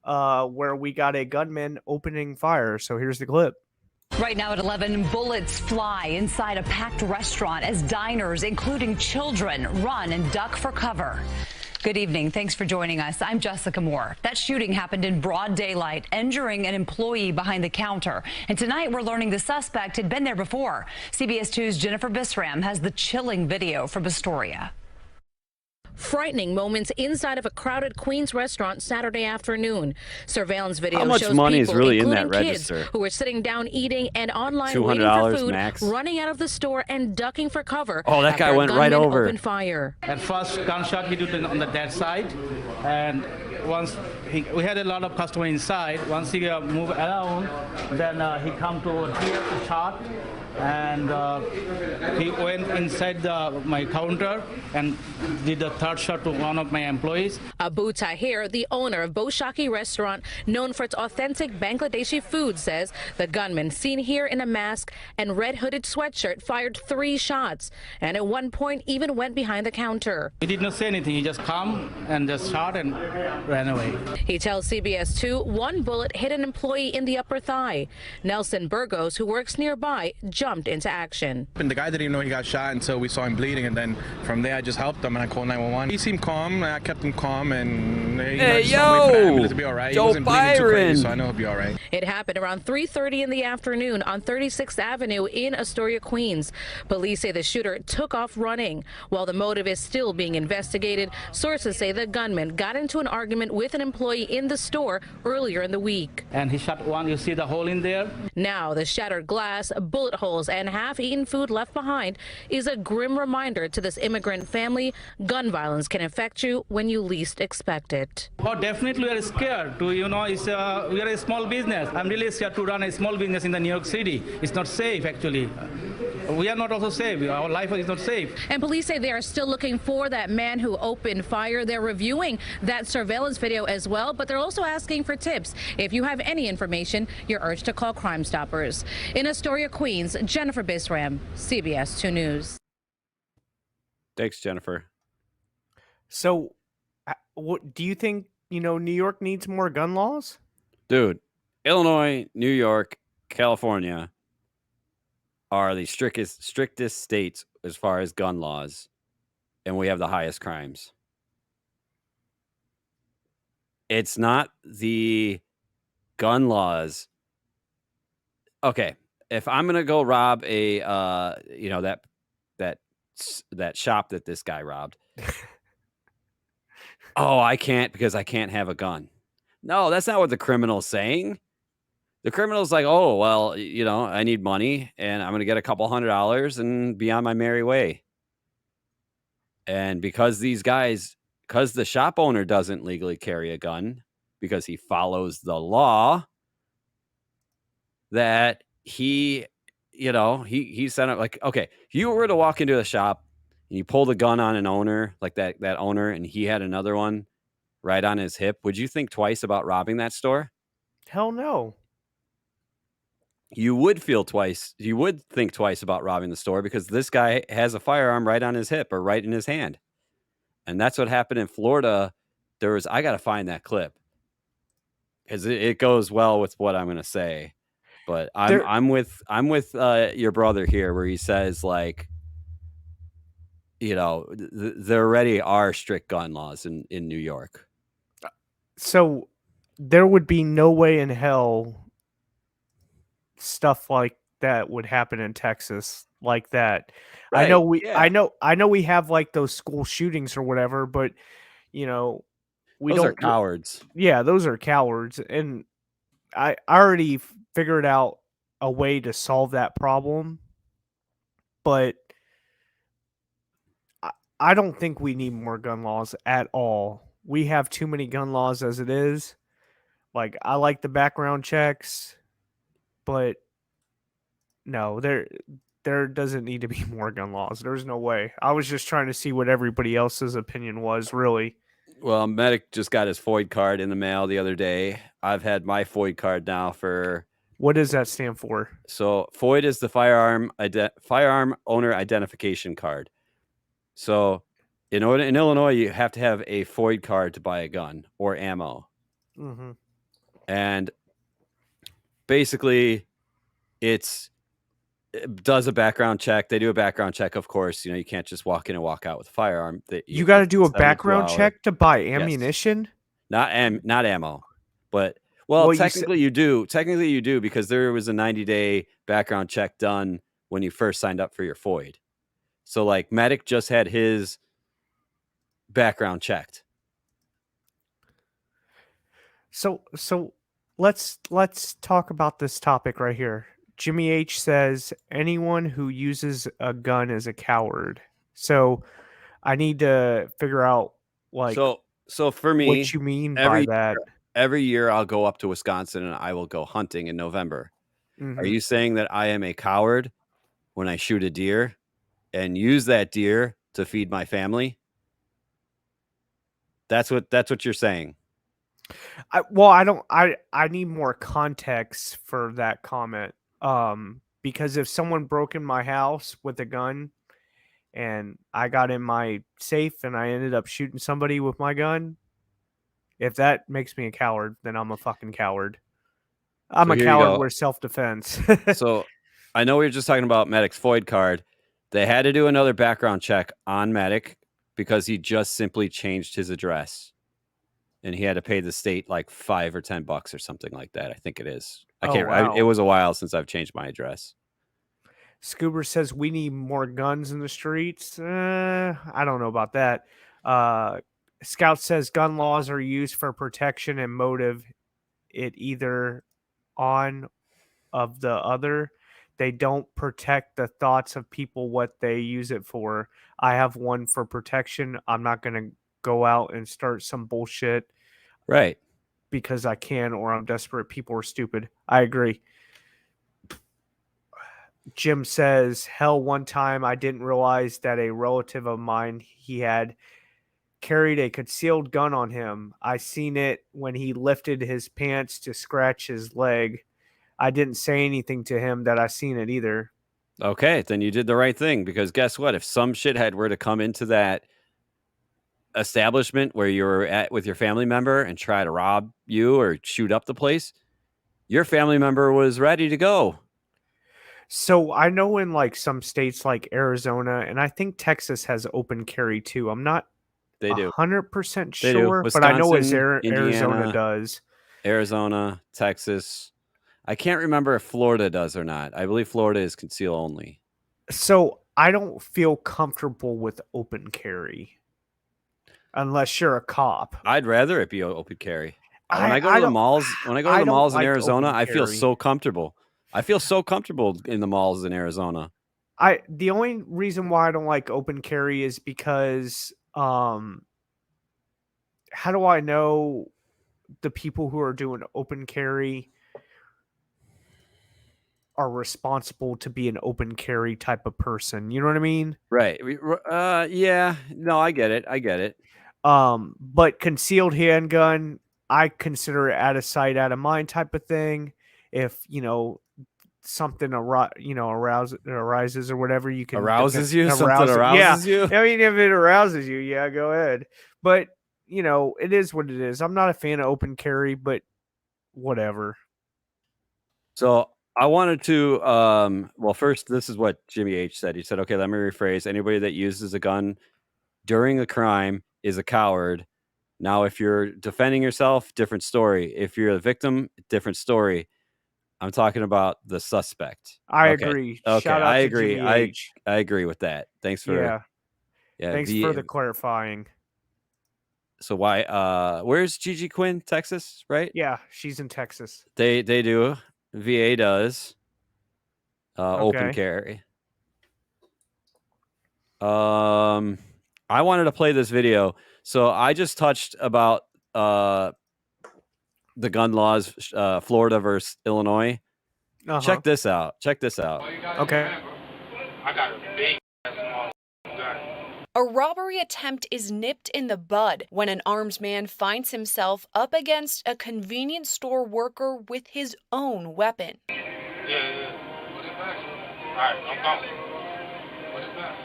Speaker 3: where we got a gunman opening fire. So here's the clip.
Speaker 15: Right now at 11, bullets fly inside a packed restaurant as diners, including children, run and duck for cover. Good evening. Thanks for joining us. I'm Jessica Moore. That shooting happened in broad daylight, injuring an employee behind the counter. And tonight we're learning the suspect had been there before. CBS 2's Jennifer Bisram has the chilling video from Astoria.
Speaker 16: Frightening moments inside of a crowded Queens restaurant Saturday afternoon. Surveillance video
Speaker 2: How much
Speaker 16: shows
Speaker 2: money
Speaker 16: people,
Speaker 2: is really in
Speaker 16: including
Speaker 2: that
Speaker 16: kids,
Speaker 2: register?
Speaker 16: who were sitting down eating and online waiting
Speaker 2: $200
Speaker 16: for food,
Speaker 2: max.
Speaker 16: running out of the store and ducking for cover.
Speaker 2: Oh, that guy
Speaker 16: after a
Speaker 2: went right
Speaker 16: gunman
Speaker 2: over.
Speaker 16: Opened fire.
Speaker 17: At first, gunshot hit it on the dead side, and once we had a lot of customer inside. Once he moved around, then he come to here to shot, and he went inside my counter and did the third shot to one of my employees.
Speaker 16: Abu Tahir, the owner of Boshaki restaurant, known for its authentic Bangladeshi food, says the gunman seen here in a mask and red hooded sweatshirt fired 3 shots, and at one point even went behind the counter.
Speaker 17: He did not say anything. He just come and just shot and ran away.
Speaker 16: He tells CBS 2 one bullet hit an employee in the upper thigh. Nelson Burgos, who works nearby, jumped into action.
Speaker 18: And the guy didn't even know he got shot until we saw him bleeding, and then from there I just helped him and I called 911. He seemed calm, and I kept him calm, and
Speaker 2: Hey,
Speaker 18: just wait for the ambulance to be
Speaker 2: yo,
Speaker 18: all right.
Speaker 2: Joe
Speaker 18: He wasn't bleeding too
Speaker 2: Byron.
Speaker 18: crazy, so I know he'll be all right.
Speaker 16: It happened around 3:30 in the afternoon on 36th Avenue in Astoria, Queens. Police say the shooter took off running. While the motive is still being investigated, sources say the gunman got into an argument with an employee in the store earlier in the week.
Speaker 17: And he shot one. You see the hole in there?
Speaker 16: Now, the shattered glass, bullet holes, and half-eaten food left behind is a grim reminder to this immigrant family. Gun violence can affect you when you least expect it.
Speaker 17: Oh, definitely we are scared. We are a small business. I'm really scared to run a small business in the New York City. It's not safe, actually. We are not also safe. Our life is not safe.
Speaker 16: And police say they are still looking for that man who opened fire. They're reviewing that surveillance video as well, but they're also asking for tips. If you have any information, you're urged to call Crime Stoppers. In Astoria, Queens, Jennifer Bisram, CBS 2 News.
Speaker 2: Thanks, Jennifer.
Speaker 3: So, what do you think, New York needs more gun laws?
Speaker 2: Dude, Illinois, New York, California are the strictest states as far as gun laws, and we have the highest crimes. It's not the gun laws. Okay, if I'm gonna go rob a that shop that this guy robbed, oh, I can't because I can't have a gun. No, that's not what the criminal's saying. The criminal's like, oh, well, I need money and I'm going to get a couple $100 and be on my merry way. And because the shop owner doesn't legally carry a gun because he follows the law, that he set up like, okay, if you were to walk into a shop and you pulled a gun on an owner like that owner and he had another one right on his hip, would you think twice about robbing that store?
Speaker 3: Hell no.
Speaker 2: You would think twice about robbing the store because this guy has a firearm right on his hip or right in his hand. And that's what happened in Florida. I got to find that clip because it goes well with what I'm going to say. But I'm with your brother here where he says, like, there already are strict gun laws in New York.
Speaker 3: So there would be no way in hell stuff like that would happen in Texas like that.
Speaker 2: Right,
Speaker 3: I know we have like those school shootings or whatever, but those
Speaker 2: are cowards.
Speaker 3: Yeah, those are cowards. And I already figured out a way to solve that problem, but I don't think we need more gun laws at all. We have too many gun laws as it is. Like, I like the background checks, but no, there doesn't need to be more gun laws. There's no way. I was just trying to see what everybody else's opinion was, really.
Speaker 2: Well, Medic just got his FOID card in the mail the other day. I've had my FOID card now for...
Speaker 3: What does that stand for?
Speaker 2: So FOID is the firearm owner identification card. So in Illinois, you have to have a FOID card to buy a gun or ammo.
Speaker 3: Mm-hmm.
Speaker 2: And basically, it does a background check. They do a background check, of course. You can't just walk in and walk out with a firearm.
Speaker 3: You got to do a
Speaker 2: 72
Speaker 3: background
Speaker 2: hour.
Speaker 3: check to buy
Speaker 2: Yes.
Speaker 3: ammunition?
Speaker 2: Not ammo, but technically you do. Technically you do, because there was a 90-day background check done when you first signed up for your FOID. So like Medic just had his background checked.
Speaker 3: So let's talk about this topic right here. Jimmy H says anyone who uses a gun is a coward. So I need to figure out
Speaker 2: so for me,
Speaker 3: what you mean by that.
Speaker 2: Every year I'll go up to Wisconsin and I will go hunting in November. Are you saying that I am a coward when I shoot a deer and use that deer to feed my family? That's what you're saying.
Speaker 3: I need more context for that comment. Because if someone broke in my house with a gun and I got in my safe and I ended up shooting somebody with my gun, if that makes me a coward, then I'm a fucking coward. I'm a coward with self-defense.
Speaker 2: So I know we were just talking about Medic's FOID card. They had to do another background check on Medic because he just simply changed his address. And he had to pay the state like $5 or $10 or something like that. I think it is. I can't.
Speaker 3: Wow.
Speaker 2: It was a while since I've changed my address.
Speaker 3: Scoober says we need more guns in the streets. I don't know about that. Scout says gun laws are used for protection and motive. It either on of the other. They don't protect the thoughts of people what they use it for. I have one for protection. I'm not going to go out and start some bullshit.
Speaker 2: Right.
Speaker 3: Because I can or I'm desperate. People are stupid. I agree. Jim says, hell, one time I didn't realize that a relative of mine, he had carried a concealed gun on him. I seen it when he lifted his pants to scratch his leg. I didn't say anything to him that I seen it either.
Speaker 2: Okay, then you did the right thing, because guess what? If some shithead were to come into that establishment where you were at with your family member and try to rob you or shoot up the place, your family member was ready to go.
Speaker 3: So I know in like some states like Arizona, and I think Texas has open carry too. I'm not 100% sure, but I know as Arizona does.
Speaker 2: Arizona, Texas. I can't remember if Florida does or not. I believe Florida is conceal only.
Speaker 3: So I don't feel comfortable with open carry unless you're a cop.
Speaker 2: I'd rather it be open carry. When I go to the malls in Arizona, I feel so comfortable. I feel so comfortable in the malls in Arizona.
Speaker 3: The only reason why I don't like open carry is because how do I know the people who are doing open carry are responsible to be an open carry type of person? You know what I mean?
Speaker 2: Right. Yeah. No, I get it.
Speaker 3: But concealed handgun, I consider it out of sight, out of mind type of thing. If, something arises or whatever, you can
Speaker 2: arouses you. Yeah.
Speaker 3: I mean, if it arouses you, yeah, go ahead. But it is what it is. I'm not a fan of open carry, but whatever.
Speaker 2: So I wanted to first, this is what Jimmy H said. He said, okay, let me rephrase. Anybody that uses a gun during a crime is a coward. Now, if you're defending yourself, different story. If you're a victim, different story. I'm talking about the suspect.
Speaker 3: I agree.
Speaker 2: Okay,
Speaker 3: Shout out
Speaker 2: I
Speaker 3: to
Speaker 2: agree.
Speaker 3: Jimmy H.
Speaker 2: I agree with that. Thanks for
Speaker 3: Thanks for the clarifying.
Speaker 2: So why? Where's Gigi Quinn? Texas, right?
Speaker 3: Yeah, she's in Texas.
Speaker 2: They do. VA does. Open carry. I wanted to play this video. So I just touched about the gun laws, Florida versus Illinois. Check this out.
Speaker 3: Okay.
Speaker 19: I got a big gun. A robbery attempt is nipped in the bud when an armed man finds himself up against a convenience store worker with his own weapon.
Speaker 14: Yeah. Put it back. All right, I'm going. Put it back.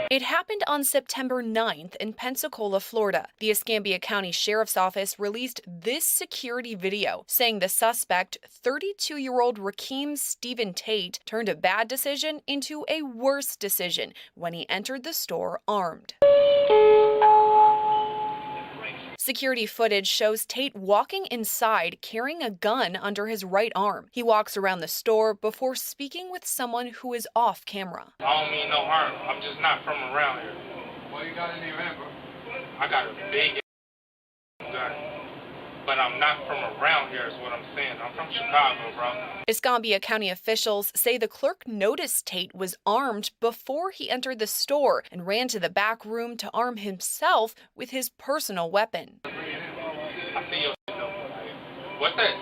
Speaker 19: It happened on September 9th in Pensacola, Florida. The Escambia County Sheriff's Office released this security video saying the suspect, 32-year-old Rakeem Stephen Tate, turned a bad decision into a worse decision when he entered the store armed. Security footage shows Tate walking inside carrying a gun under his right arm. He walks around the store before speaking with someone who is off camera.
Speaker 14: I don't mean no harm. I'm just not from around here. What you got in your hand, bro? I got a big gun. But I'm not from around here is what I'm saying. I'm from Chicago, bro.
Speaker 19: Escambia County officials say the clerk noticed Tate was armed before he entered the store and ran to the back room to arm himself with his personal weapon.
Speaker 14: I see your what's that?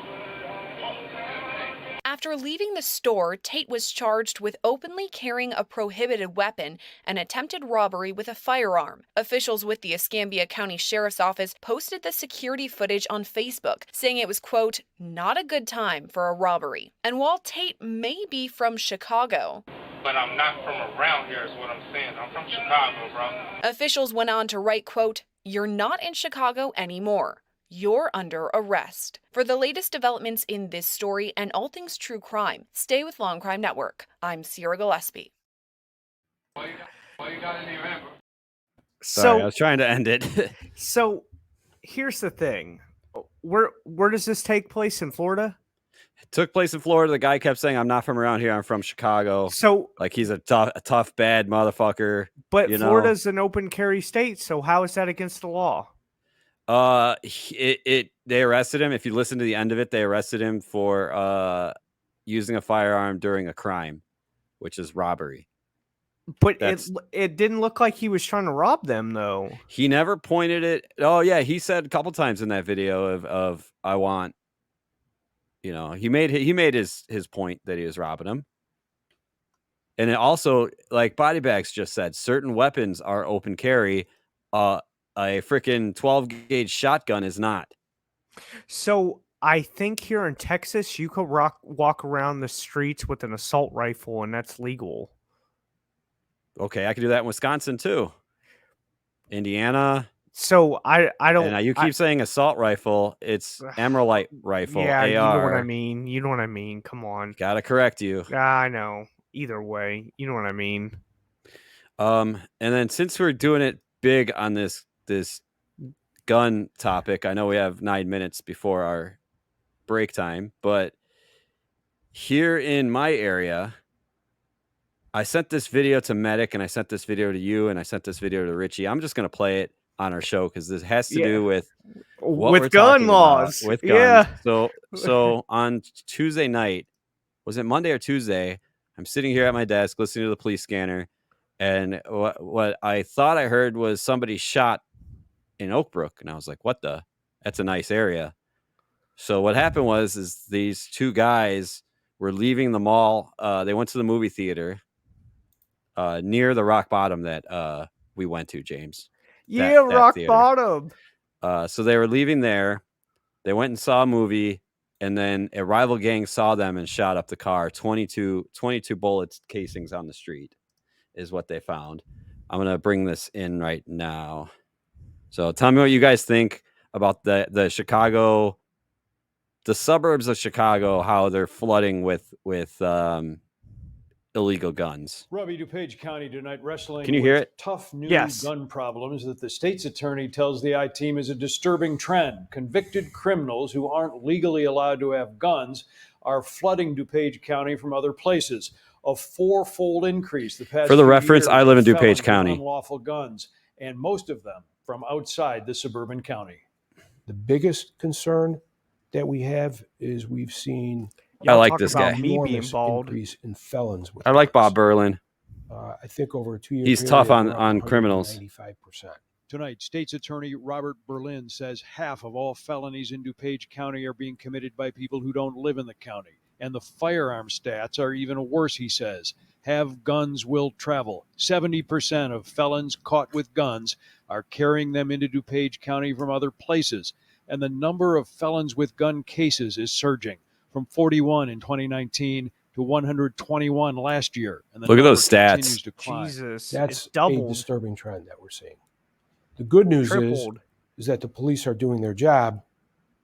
Speaker 19: After leaving the store, Tate was charged with openly carrying a prohibited weapon and attempted robbery with a firearm. Officials with the Escambia County Sheriff's Office posted the security footage on Facebook, saying it was, quote, not a good time for a robbery. And while Tate may be from Chicago,
Speaker 14: But I'm not from around here is what I'm saying. I'm from Chicago, bro.
Speaker 19: officials went on to write, quote, you're not in Chicago anymore. You're under arrest. For the latest developments in this story and all things true crime, stay with Long Crime Network. I'm Sierra Gillespie.
Speaker 14: What you got in your hand, bro?
Speaker 2: Sorry, I was trying to end it.
Speaker 3: So here's the thing. Where does this take place in Florida?
Speaker 2: It took place in Florida. The guy kept saying, I'm not from around here. I'm from Chicago.
Speaker 3: So
Speaker 2: like he's a tough, bad motherfucker.
Speaker 3: But
Speaker 2: you
Speaker 3: Florida's an open carry state, so how is that against the law?
Speaker 2: They arrested him. If you listen to the end of it, they arrested him for using a firearm during a crime, which is robbery.
Speaker 3: But it didn't look like he was trying to rob them, though.
Speaker 2: He never pointed it. Oh yeah, he said a couple times in that video of I want. You know, he made his point that he was robbing him. And it also, like Body Bags just said, certain weapons are open carry. A freaking 12 gauge shotgun is not.
Speaker 3: So I think here in Texas, you could walk around the streets with an assault rifle, and that's legal.
Speaker 2: Okay, I can do that in Wisconsin too. Indiana.
Speaker 3: So I don't.
Speaker 2: And you keep saying assault rifle. It's Emerald rifle.
Speaker 3: Yeah,
Speaker 2: AR.
Speaker 3: you know what I mean. You know what I mean. Come on.
Speaker 2: Gotta correct you.
Speaker 3: I know. Either way, you know what I mean.
Speaker 2: And then since we're doing it big on this gun topic, I know we have 9 minutes before our break time, but here in my area, I sent this video to Medic, and I sent this video to you, and I sent this video to Richie. I'm just going to play it on our show because this has to do with what we're
Speaker 3: gun laws.
Speaker 2: with guns.
Speaker 3: Yeah.
Speaker 2: So on Tuesday night, was it Monday or Tuesday? I'm sitting here at my desk listening to the police scanner, and what I thought I heard was somebody shot in Oak Brook, and I was like, "What the? That's a nice area." So what happened was these two guys were leaving the mall. They went to the movie theater near the Rock Bottom that we went to, James.
Speaker 3: Yeah, Rock Bottom.
Speaker 2: So they were leaving there. They went and saw a movie, and then a rival gang saw them and shot up the car. 22 bullets casings on the street is what they found. I'm going to bring this in right now. So tell me what you guys think about the Chicago, the suburbs of Chicago, how they're flooding with illegal guns.
Speaker 20: Robbie, DuPage County tonight wrestling
Speaker 2: Can you hear
Speaker 20: with
Speaker 2: it?
Speaker 20: tough new
Speaker 3: Yes.
Speaker 20: gun problems that the state's attorney tells the I-Team is a disturbing trend. Convicted criminals who aren't legally allowed to have guns are flooding DuPage County from other places. A four-fold increase the past
Speaker 2: For the
Speaker 20: few
Speaker 2: reference,
Speaker 20: years
Speaker 2: I live in
Speaker 20: of felons
Speaker 2: DuPage
Speaker 20: with
Speaker 2: County.
Speaker 20: Unlawful guns, and most of them from outside the suburban county.
Speaker 21: The biggest concern that we have is we've seen
Speaker 2: I like this guy.
Speaker 3: Me being
Speaker 21: enormous
Speaker 3: bald.
Speaker 21: increase in felons. With
Speaker 2: I like Bob Berlin.
Speaker 21: I think over a 2-year
Speaker 2: He's
Speaker 21: period,
Speaker 2: tough
Speaker 21: we're
Speaker 2: on
Speaker 21: up
Speaker 2: criminals.
Speaker 21: 95%.
Speaker 20: Tonight, State's Attorney Robert Berlin says half of all felonies in DuPage County are being committed by people who don't live in the county. And the firearm stats are even worse, he says. Have guns will travel. 70% of felons caught with guns are carrying them into DuPage County from other places. And the number of felons with gun cases is surging from 41 in 2019 to 121 last year. And the
Speaker 2: Look at
Speaker 20: number
Speaker 2: those stats.
Speaker 20: continues to climb.
Speaker 3: Jesus,
Speaker 21: That's
Speaker 3: it
Speaker 21: a
Speaker 3: doubled,
Speaker 21: disturbing trend that we're seeing. The good news
Speaker 3: tripled.
Speaker 21: is that the police are doing their job,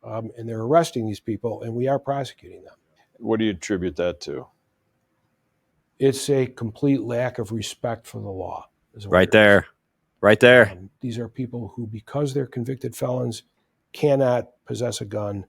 Speaker 21: and they're arresting these people, and we are prosecuting them.
Speaker 7: What do you attribute that to?
Speaker 21: It's a complete lack of respect for the law.
Speaker 2: Right there. Right there.
Speaker 21: These are people who, because they're convicted felons, cannot possess a gun,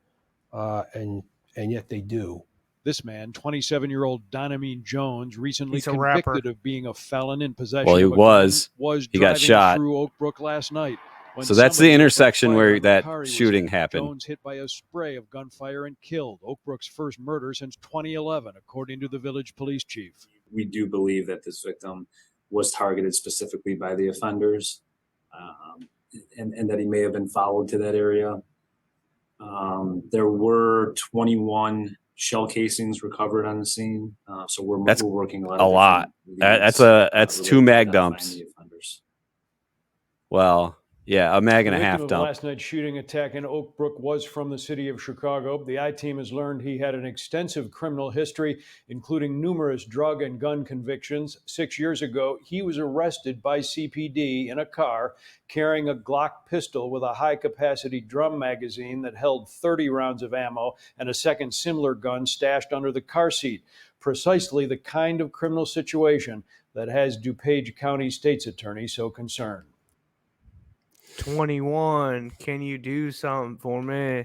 Speaker 21: and yet they do.
Speaker 20: This man, 27-year-old Donamine Jones, recently
Speaker 3: He's a rapper.
Speaker 20: convicted of being a felon in possession
Speaker 2: Well, he
Speaker 20: of a
Speaker 2: was.
Speaker 20: gun, was
Speaker 2: He got
Speaker 20: driving
Speaker 2: shot.
Speaker 20: through Oak Brook last night. When
Speaker 2: So that's the
Speaker 20: somebody opened
Speaker 2: intersection where
Speaker 20: fire on the
Speaker 2: that
Speaker 20: car he was
Speaker 2: shooting
Speaker 20: in.
Speaker 2: happened.
Speaker 20: Jones hit by a spray of gunfire and killed. Oak Brook's first murder since 2011, according to the village police chief.
Speaker 1: We do believe that this victim was targeted specifically by the offenders, and that he may have been followed to that area. There were 21 shell casings recovered on the scene, so we're working
Speaker 2: a lot. That's 2 mag dumps. Well, yeah, a mag and a half
Speaker 20: The victim of
Speaker 2: dump.
Speaker 20: last night's shooting attack in Oak Brook was from the city of Chicago. The I-team has learned he had an extensive criminal history, including numerous drug and gun convictions. 6 years ago, he was arrested by CPD in a car carrying a Glock pistol with a high-capacity drum magazine that held 30 rounds of ammo and a second similar gun stashed under the car seat. Precisely the kind of criminal situation that has DuPage County State's Attorney so concerned.
Speaker 3: 21. Can you do something for me?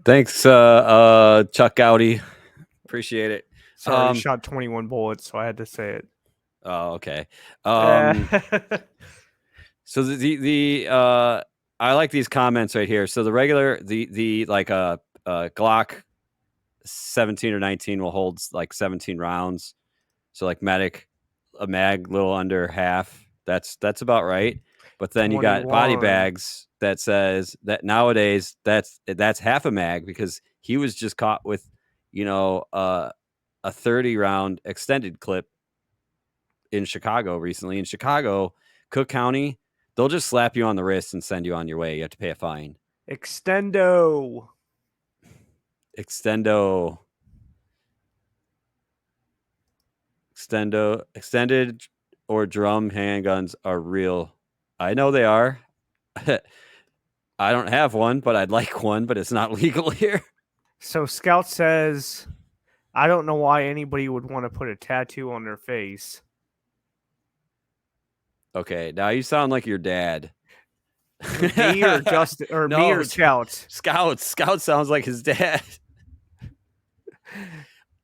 Speaker 2: Thanks, Chuck Gowdy. Appreciate it.
Speaker 3: Sorry, you shot 21 bullets, so I had to say it.
Speaker 2: Oh, okay. So the I like these comments right here. So the regular the like a Glock 17 or 19 will hold like 17 rounds. So like a mag little under half. That's about right. But then you got body bags that says that nowadays that's half a mag, because he was just caught with, a 30 round extended clip in Chicago recently. In Chicago, Cook County, they'll just slap you on the wrist and send you on your way. You have to pay a fine.
Speaker 3: Extended or drum handguns are real. I know they are. I don't have one, but I'd like one, but it's not legal here. So Scout says, I don't know why anybody would want to put a tattoo on their face.
Speaker 2: Okay, now you sound like your dad.
Speaker 3: Me or Justin, or no, me or Scout?
Speaker 2: Scout sounds like his dad.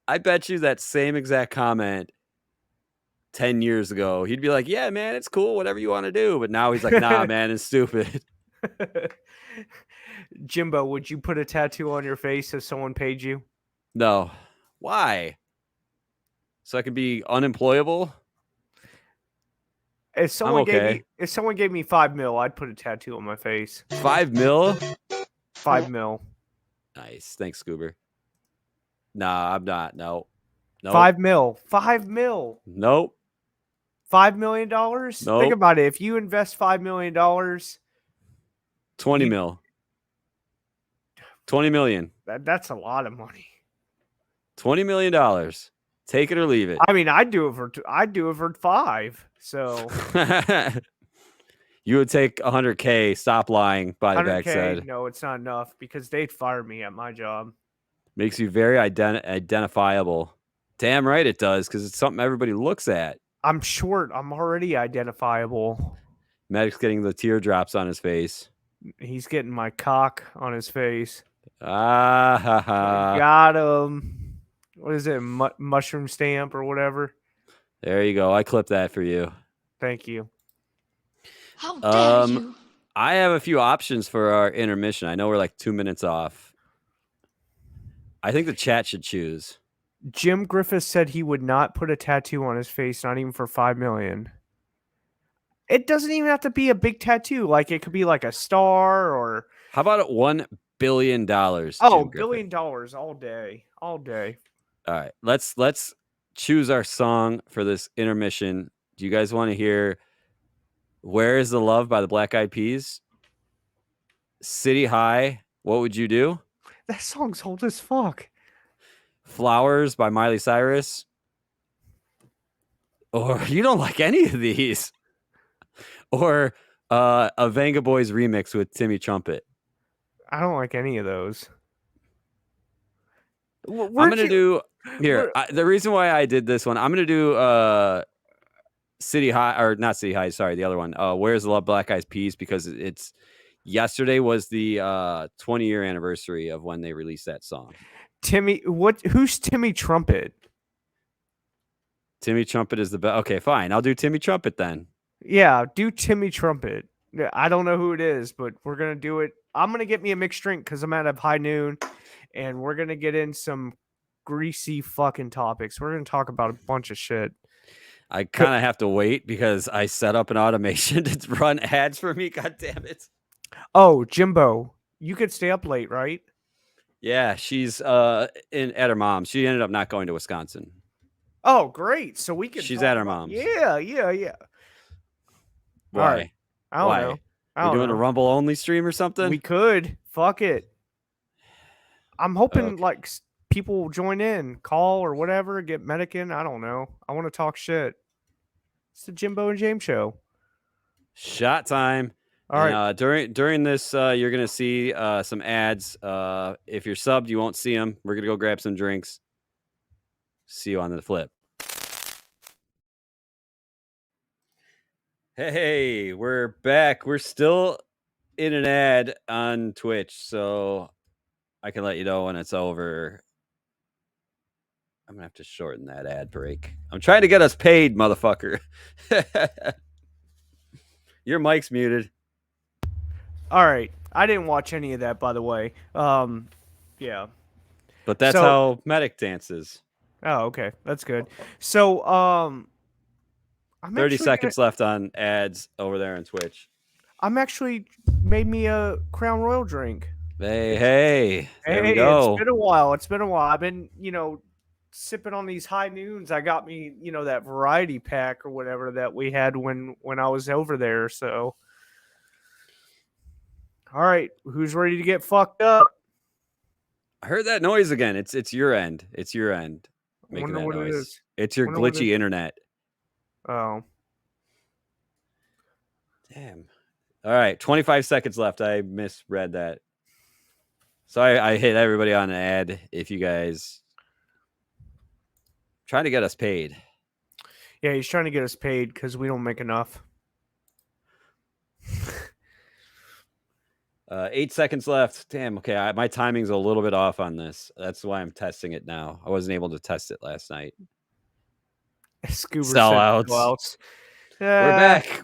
Speaker 2: I bet you that same exact comment 10 years ago, he'd be like, yeah, man, it's cool, whatever you want to do. But now he's like, nah, man, it's stupid.
Speaker 3: Jimbo, would you put a tattoo on your face if someone paid you?
Speaker 2: No. Why? So I could be unemployable?
Speaker 3: If someone gave me $5 million, I'd put a tattoo on my face.
Speaker 2: $5 million?
Speaker 3: $5 million.
Speaker 2: Nice. Thanks, Scoober. Nah, I'm not. No. Nope.
Speaker 3: $5 million. $5 million.
Speaker 2: Nope.
Speaker 3: $5 million?
Speaker 2: Nope.
Speaker 3: Think about it. If you invest $5 million,
Speaker 2: 20 mil. 20 million.
Speaker 3: That's a lot of money.
Speaker 2: $20 million. Take it or leave it.
Speaker 3: I mean, I'd do it for 5. So
Speaker 2: you would take 100K. Stop lying. Body bag said.
Speaker 3: No, it's not enough, because they'd fire me at my job.
Speaker 2: Makes you very identifiable. Damn right it does, because it's something everybody looks at.
Speaker 3: I'm short. I'm already identifiable.
Speaker 2: Medic's getting the teardrops on his face.
Speaker 3: He's getting my cock on his face.
Speaker 2: Ah, ha, ha.
Speaker 3: Got him. What is it? Mushroom stamp or whatever?
Speaker 2: There you go. I clipped that for you.
Speaker 3: Thank you.
Speaker 15: How dare you?
Speaker 2: I have a few options for our intermission. I know we're like 2 minutes off. I think the chat should choose.
Speaker 3: Jim Griffith said he would not put a tattoo on his face, not even for $5 million. It doesn't even have to be a big tattoo. Like, it could be like a star, or
Speaker 2: how about $1 billion?
Speaker 3: Oh, $1 billion all day. All day.
Speaker 2: All right. Let's choose our song for this intermission. Do you guys want to hear Where Is the Love by the Black Eyed Peas? City High, What Would You Do?
Speaker 3: That song's old as fuck.
Speaker 2: Flowers by Miley Cyrus. Or you don't like any of these. Or a Venga Boys remix with Timmy Trumpet.
Speaker 3: I don't like any of those.
Speaker 2: I'm going to do here. The reason why I did this one, I'm going to do City High, or not City High. Sorry, the other one. Where's the Love, Black Eyed Peas, because it's yesterday was the 20-year anniversary of when they released that song.
Speaker 3: Who's Timmy Trumpet?
Speaker 2: Timmy Trumpet is the best. Okay, fine. I'll do Timmy Trumpet then.
Speaker 3: Yeah, do Timmy Trumpet. Yeah, I don't know who it is, but we're gonna do it. I'm gonna get me a mixed drink because I'm at a high noon, and we're gonna get in some greasy fucking topics. We're gonna talk about a bunch of shit.
Speaker 2: I kind of have to wait because I set up an automation to run ads for me. God damn it.
Speaker 3: Oh, Jimbo, you could stay up late, right?
Speaker 2: Yeah, she's at her mom's. She ended up not going to Wisconsin.
Speaker 3: Oh, great. So we can.
Speaker 2: She's at her mom's.
Speaker 3: Yeah.
Speaker 2: Why?
Speaker 3: All right. I don't know.
Speaker 2: We're doing a Rumble only stream or something?
Speaker 3: We could. Fuck it. I'm hoping like people will join in, call or whatever, get Medican. I don't know. I want to talk shit. It's the Jimbo and James show.
Speaker 2: Shot time.
Speaker 3: All right.
Speaker 2: During this, you're gonna see some ads. If you're subbed, you won't see them. We're gonna go grab some drinks. See you on the flip. Hey, we're back. We're still in an ad on Twitch, so I can let you know when it's over. I'm gonna have to shorten that ad break. I'm trying to get us paid, motherfucker. Your mic's muted.
Speaker 3: All right. I didn't watch any of that, by the way. Yeah.
Speaker 2: But that's how Medic dances.
Speaker 3: Oh, okay. That's good. So, I'm
Speaker 2: 30 seconds left on ads over there on Twitch.
Speaker 3: I'm actually made me a Crown Royal drink.
Speaker 2: Hey. There we go.
Speaker 3: It's been a while. I've been, sipping on these high noons. I got me, that variety pack or whatever that we had when I was over there. So, all right, who's ready to get fucked up?
Speaker 2: I heard that noise again. It's your end. It's your end. Making that noise. It is. It's your glitchy internet.
Speaker 3: Oh.
Speaker 2: Damn. All right, 25 seconds left. I misread that. So I hit everybody on an ad. If you guys trying to get us paid.
Speaker 3: Yeah, he's trying to get us paid because we don't make enough.
Speaker 2: 8 seconds left. Damn. Okay, my timing's a little bit off on this. That's why I'm testing it now. I wasn't able to test it last night. Sellouts.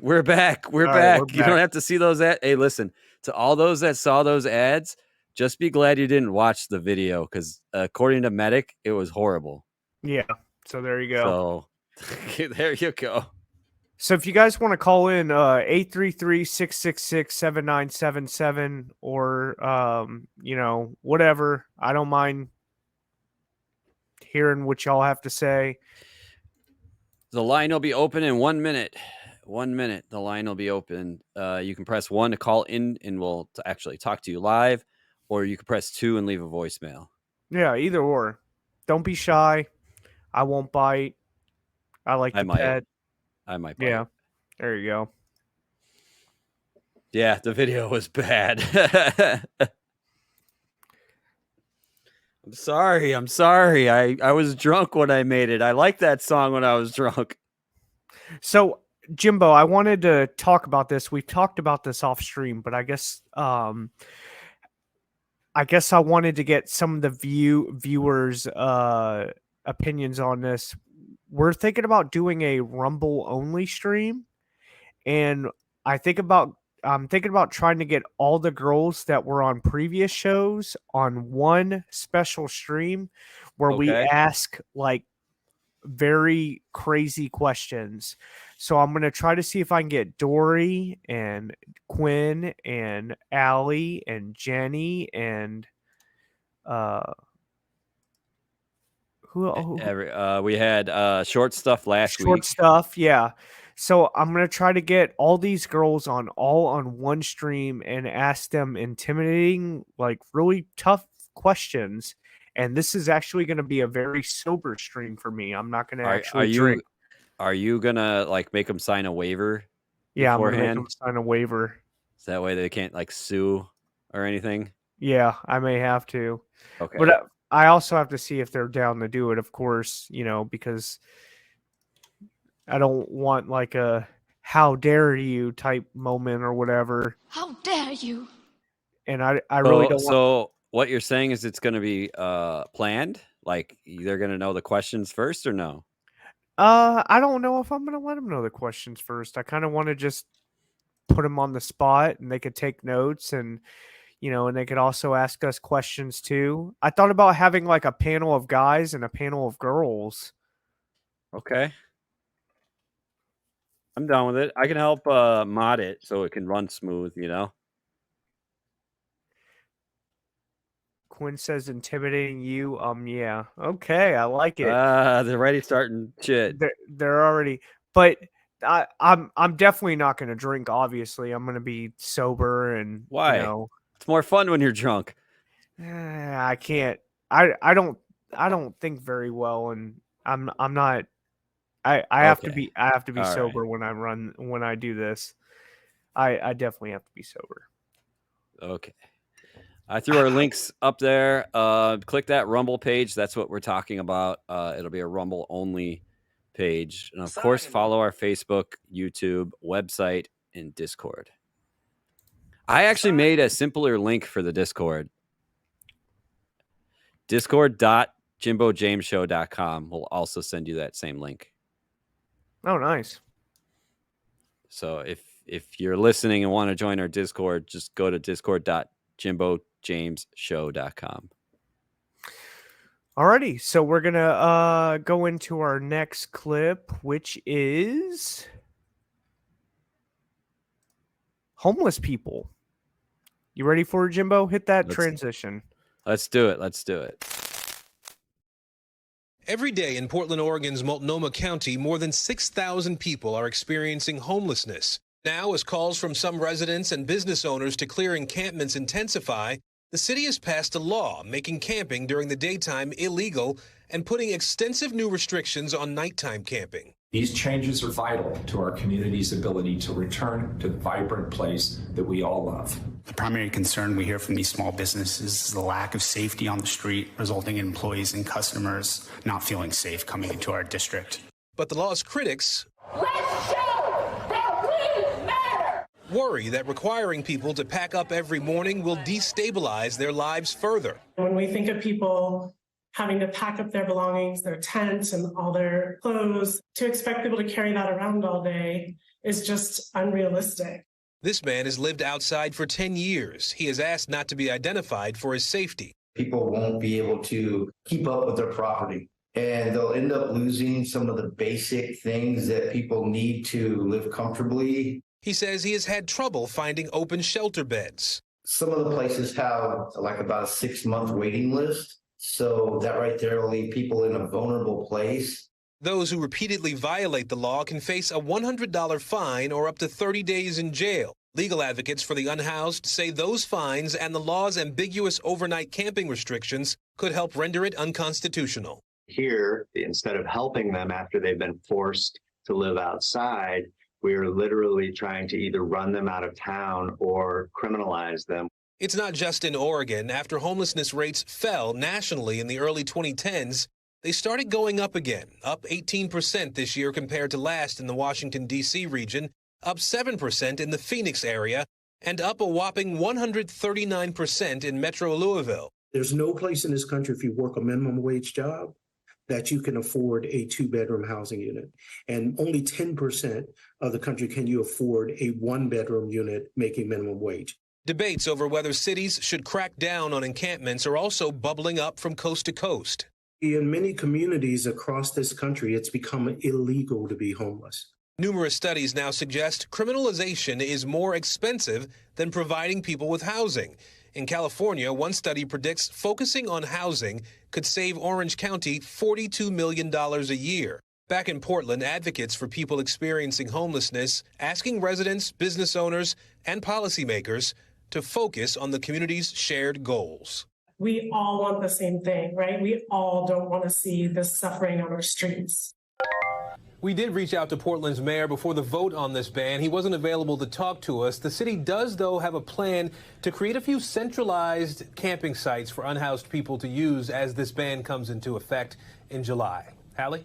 Speaker 2: We're back. You don't have to see those ads. Hey, listen, to all those that saw those ads, just be glad you didn't watch the video because according to Medic, it was horrible.
Speaker 3: Yeah. So there you go.
Speaker 2: So there you go.
Speaker 3: So if you guys want to call in 833-666-7977 or whatever, I don't mind hearing what y'all have to say.
Speaker 2: The line will be open in 1 minute. 1 minute. The line will be open. You can press 1 to call in and we'll actually talk to you live, or you can press 2 and leave a voicemail.
Speaker 3: Yeah, either or. Don't be shy. I won't bite. I like to pet.
Speaker 2: I might bite.
Speaker 3: Yeah. There you go.
Speaker 2: Yeah, the video was bad. I'm sorry. I was drunk when I made it. I liked that song when I was drunk.
Speaker 3: So, Jimbo, I wanted to talk about this. We've talked about this off stream, but I guess I wanted to get some of the viewers' opinions on this. We're thinking about doing a Rumble only stream, and I'm thinking about trying to get all the girls that were on previous shows on one special stream where we ask like very crazy questions. So I'm going to try to see if I can get Dory and Quinn and Allie and Jenny and
Speaker 2: we had short stuff last week.
Speaker 3: Short stuff, yeah. So I'm gonna try to get all these girls on one stream and ask them intimidating, like really tough questions, And this is actually going to be a very sober stream for me. I'm not going to
Speaker 2: Are
Speaker 3: actually
Speaker 2: you
Speaker 3: drink.
Speaker 2: are you gonna like make them sign a waiver
Speaker 3: Yeah, I'm going to make
Speaker 2: beforehand?
Speaker 3: them sign a waiver.
Speaker 2: So that way they can't like sue or anything.
Speaker 3: Yeah, I may have to.
Speaker 2: Okay.
Speaker 3: But I also have to see if they're down to do it, of course, because I don't want like a how dare you type moment or whatever.
Speaker 4: How dare you?
Speaker 3: And I really don't want.
Speaker 2: So what you're saying is it's going to be planned? Like they're going to know the questions first or no?
Speaker 3: I don't know if I'm going to let them know the questions first. I kind of want to just put them on the spot and they could take notes and and they could also ask us questions too. I thought about having like a panel of guys and a panel of girls.
Speaker 2: Okay. I'm down with it. I can help mod it so it can run smooth,
Speaker 3: Quinn says intimidating you. Yeah. Okay, I like it.
Speaker 2: They're already starting shit.
Speaker 3: They're already, but I'm definitely not going to drink. Obviously, I'm going to be sober and
Speaker 2: Why? It's more fun when you're drunk.
Speaker 3: I can't. I don't think very well, and I'm not. I have to be. I have to be
Speaker 2: All
Speaker 3: sober when I do this. I definitely have to be sober.
Speaker 2: Okay. I threw our links up there. Click that Rumble page. That's what we're talking about. It'll be a Rumble only page. And of course, follow our Facebook, YouTube, website, and Discord. I actually made a simpler link for the Discord. Discord.jimbojamesshow.com will also send you that same link.
Speaker 3: Oh, nice.
Speaker 2: So if you're listening and want to join our Discord, just go to discord.jimbojamesshow.com.
Speaker 3: Alrighty, so we're gonna go into our next clip, which is homeless people. You ready for it, Jimbo? Hit that transition.
Speaker 2: Let's do it.
Speaker 8: Every day in Portland, Oregon's Multnomah County, more than 6,000 people are experiencing homelessness. Now, as calls from some residents and business owners to clear encampments intensify, the city has passed a law making camping during the daytime illegal and putting extensive new restrictions on nighttime camping.
Speaker 22: These changes are vital to our community's ability to return to the vibrant place that we all love.
Speaker 11: The primary concern we hear from these small businesses is the lack of safety on the street, resulting in employees and customers not feeling safe coming into our district.
Speaker 8: But the law's critics
Speaker 4: Let's show that we matter!
Speaker 8: worry that requiring people to pack up every morning will destabilize their lives further.
Speaker 23: When we think of people having to pack up their belongings, their tents and all their clothes, to expect people to carry that around all day is just unrealistic.
Speaker 8: This man has lived outside for 10 years. He has asked not to be identified for his safety.
Speaker 24: People won't be able to keep up with their property, and they'll end up losing some of the basic things that people need to live comfortably.
Speaker 8: He says he has had trouble finding open shelter beds.
Speaker 24: Some of the places have like about a 6-month waiting list. So that right there will leave people in a vulnerable place.
Speaker 8: Those who repeatedly violate the law can face a $100 fine or up to 30 days in jail. Legal advocates for the unhoused say those fines and the law's ambiguous overnight camping restrictions could help render it unconstitutional.
Speaker 25: Here, instead of helping them after they've been forced to live outside, we are literally trying to either run them out of town or criminalize them.
Speaker 8: It's not just in Oregon. After homelessness rates fell nationally in the early 2010s, they started going up again, up 18% this year compared to last in the Washington, D.C. region, up 7% in the Phoenix area, and up a whopping 139% in Metro Louisville.
Speaker 26: There's no place in this country, if you work a minimum wage job, that you can afford a 2-bedroom housing unit. And only 10% of the country can you afford a 1-bedroom unit making minimum wage.
Speaker 8: Debates over whether cities should crack down on encampments are also bubbling up from coast to coast.
Speaker 26: In many communities across this country, it's become illegal to be homeless.
Speaker 8: Numerous studies now suggest criminalization is more expensive than providing people with housing. In California, one study predicts focusing on housing could save Orange County $42 million a year. Back in Portland, advocates for people experiencing homelessness asking residents, business owners, and policymakers to focus on the community's shared goals.
Speaker 23: we all want the same thing, right? We all don't want to see this suffering on our streets.
Speaker 5: We did reach out to Portland's mayor before the vote on this ban. He wasn't available to talk to us. The city does, though, have a plan to create a few centralized camping sites for unhoused people to use as this ban comes into effect in July. Hallie?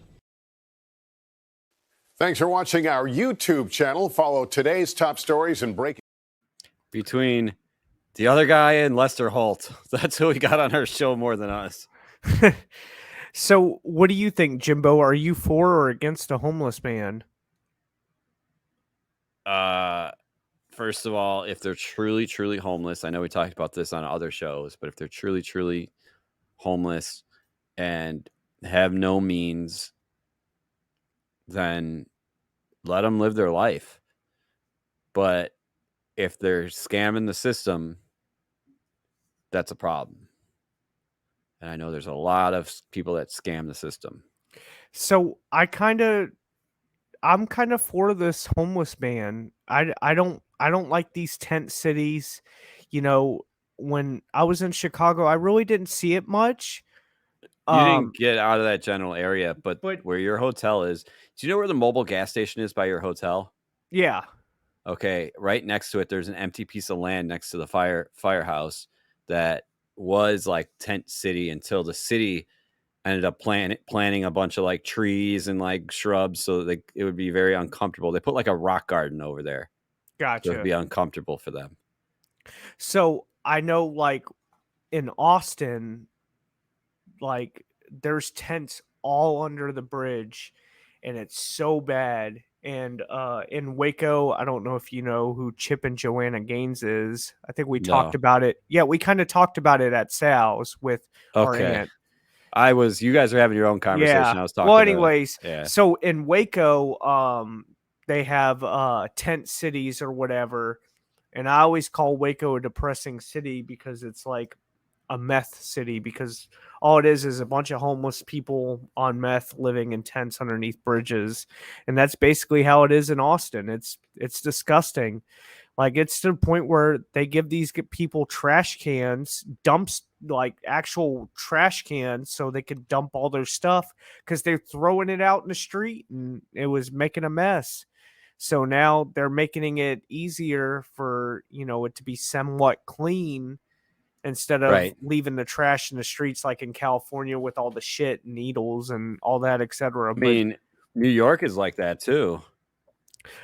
Speaker 6: Thanks for watching our YouTube channel. Follow today's top stories and breaking.
Speaker 2: Between the other guy and Lester Holt, that's who we got on our show more than us.
Speaker 3: So, what do you think, Jimbo? Are you for or against a homeless ban?
Speaker 2: First of all, if they're truly, truly homeless, I know we talked about this on other shows, but if they're truly, truly homeless and have no means, then let them live their life. But if they're scamming the system, that's a problem. And I know there's a lot of people that scam the system.
Speaker 3: So I'm kind of for this homeless ban. I don't like these tent cities. You know, when I was in Chicago, I really didn't see it much.
Speaker 2: You didn't get out of that general area, but where your hotel is, do you know where the mobile gas station is by your hotel?
Speaker 3: Yeah.
Speaker 2: Okay, right next to it, there's an empty piece of land next to the firehouse that was like tent city until the city ended up planting a bunch of like trees and like shrubs so that it would be very uncomfortable. They put like a rock garden over there.
Speaker 3: Gotcha.
Speaker 2: So it would be uncomfortable for them.
Speaker 3: So I know, like in Austin, like there's tents all under the bridge, and it's so bad. And in Waco, I don't know if you know who Chip and Joanna Gaines is. I think we talked about it. Yeah, we kind of talked about it at Sal's with our aunt.
Speaker 2: You guys are having your own conversation.
Speaker 3: Yeah.
Speaker 2: I was talking.
Speaker 3: Well, anyways,
Speaker 2: yeah.
Speaker 3: So in Waco, they have tent cities or whatever, and I always call Waco a depressing city because it's like a meth city, because all it is a bunch of homeless people on meth living in tents underneath bridges, and that's basically how it is in Austin. It's disgusting. Like, it's to the point where they give these people trash cans, dumps, like actual trash cans, so they could dump all their stuff because they're throwing it out in the street and it was making a mess. So now they're making it easier for, it to be somewhat clean instead of leaving the trash in the streets like in California with all the shit and needles and all that, etc.
Speaker 2: I mean, New York is like that too.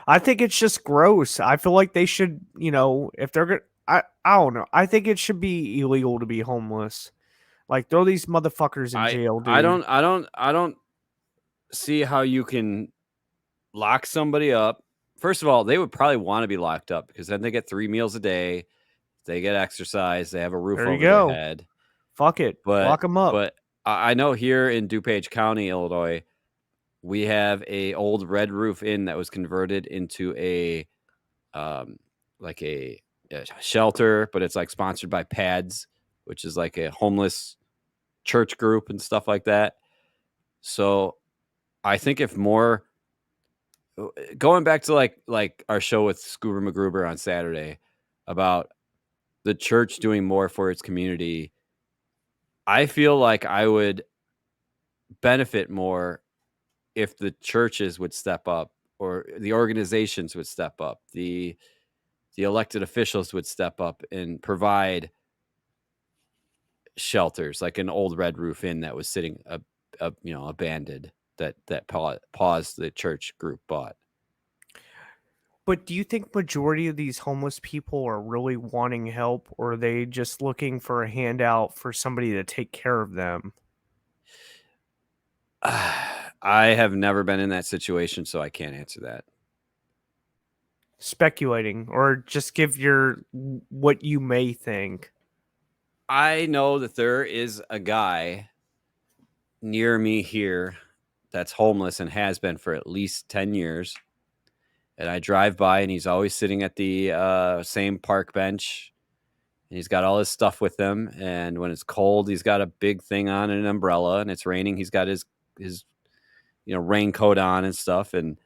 Speaker 3: I think it's just gross. I feel like they should, if they're going to, I don't know. I think it should be illegal to be homeless. Like, throw these motherfuckers in jail, dude.
Speaker 2: I don't see how you can lock somebody up. First of all, they would probably want to be locked up because then they get 3 meals a day. They get exercise. They have a roof over their head.
Speaker 3: Fuck it. Lock them up.
Speaker 2: But I know here in DuPage County, Illinois, we have a old Red Roof Inn that was converted into a shelter, but it's like sponsored by PADS, which is like a homeless church group and stuff like that. So I think if more, going back to like our show with Scuba McGruber on Saturday about the church doing more for its community, I feel like I would benefit more if the churches would step up, or the organizations would step up, the elected officials would step up and provide shelters, like an old Red Roof Inn that was sitting abandoned that Pause the church group bought.
Speaker 3: But do you think majority of these homeless people are really wanting help, or are they just looking for a handout for somebody to take care of them?
Speaker 2: I have never been in that situation, so I can't answer that.
Speaker 3: Speculating, or just give what you may think.
Speaker 2: I know that there is a guy near me here that's homeless and has been for at least 10 years. And I drive by and he's always sitting at the same park bench. And he's got all his stuff with him. And when it's cold, he's got a big thing on and an umbrella. And it's raining, he's got his raincoat on and stuff. And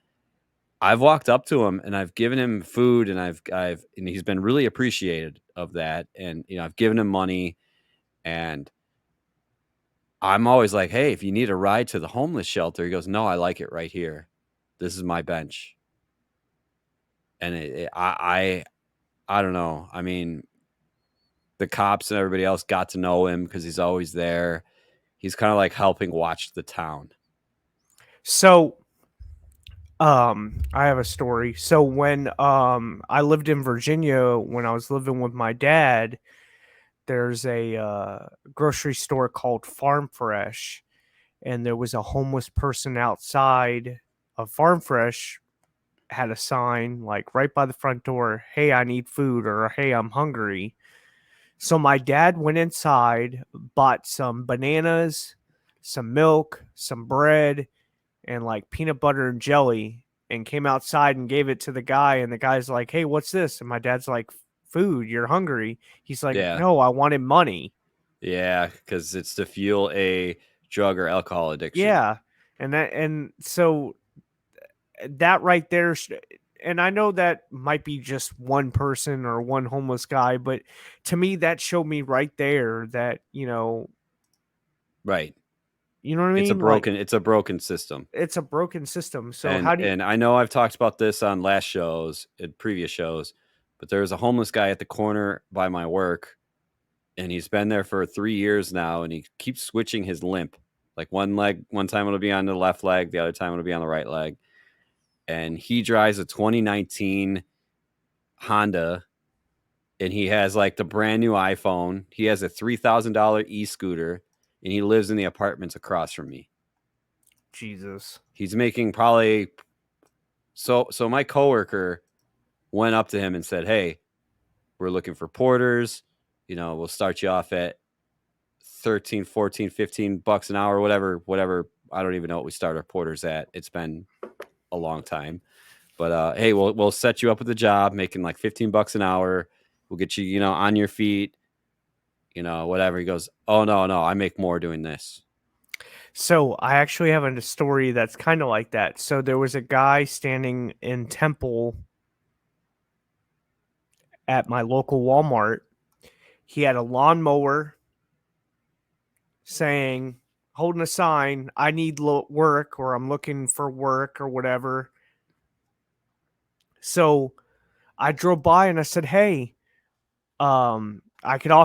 Speaker 2: I've walked up to him and I've given him food, and and he's been really appreciated of that. And I've given him money, And I'm always like, hey, if you need a ride to the homeless shelter, he goes, no, I like it right here. This is my bench. And I don't know. I mean, the cops and everybody else got to know him because he's always there. He's kind of like helping watch the town.
Speaker 3: So, I have a story. So when I lived in Virginia, when I was living with my dad, there's a grocery store called Farm Fresh, and there was a homeless person outside of Farm Fresh, had a sign like right by the front door, "Hey, I need food," or "Hey, I'm hungry." So my dad went inside, bought some bananas, some milk, some bread, and like peanut butter and jelly, and came outside and gave it to the guy. And the guy's like, "Hey, what's this?" And my dad's like, "Food, you're hungry." He's like,
Speaker 2: Yeah.
Speaker 3: "No, I wanted money."
Speaker 2: Yeah, because it's to fuel a drug or alcohol addiction.
Speaker 3: Yeah. And so that right there, and I know that might be just one person or one homeless guy, but to me, that showed me right there that,
Speaker 2: Right.
Speaker 3: You know what I mean?
Speaker 2: It's a broken system.
Speaker 3: It's a broken system. So
Speaker 2: And I know I've talked about this on last shows and previous shows, but there's a homeless guy at the corner by my work, and he's been there for 3 years now, and he keeps switching his limp. Like one time it'll be on the left leg, the other time it'll be on the right leg. And he drives a 2019 Honda, and he has like the brand new iPhone. He has a $3,000 e-scooter, and he lives in the apartments across from me.
Speaker 3: Jesus.
Speaker 2: He's making probably so my coworker went up to him and said, "Hey, we're looking for porters. We'll start you off at 13, 14, 15 bucks an hour, whatever. I don't even know what we start our porters at. It's been a long time. But hey, we'll set you up with a job making like 15 bucks an hour. We'll get you, on your feet, whatever." He goes, "Oh, no, I make more doing this."
Speaker 3: So I actually have a story that's kind of like that. So there was a guy standing in Temple at my local Walmart. He had a lawnmower holding a sign, "I need work," or "I'm looking for work," or whatever. So I drove by and I said, "Hey, I could I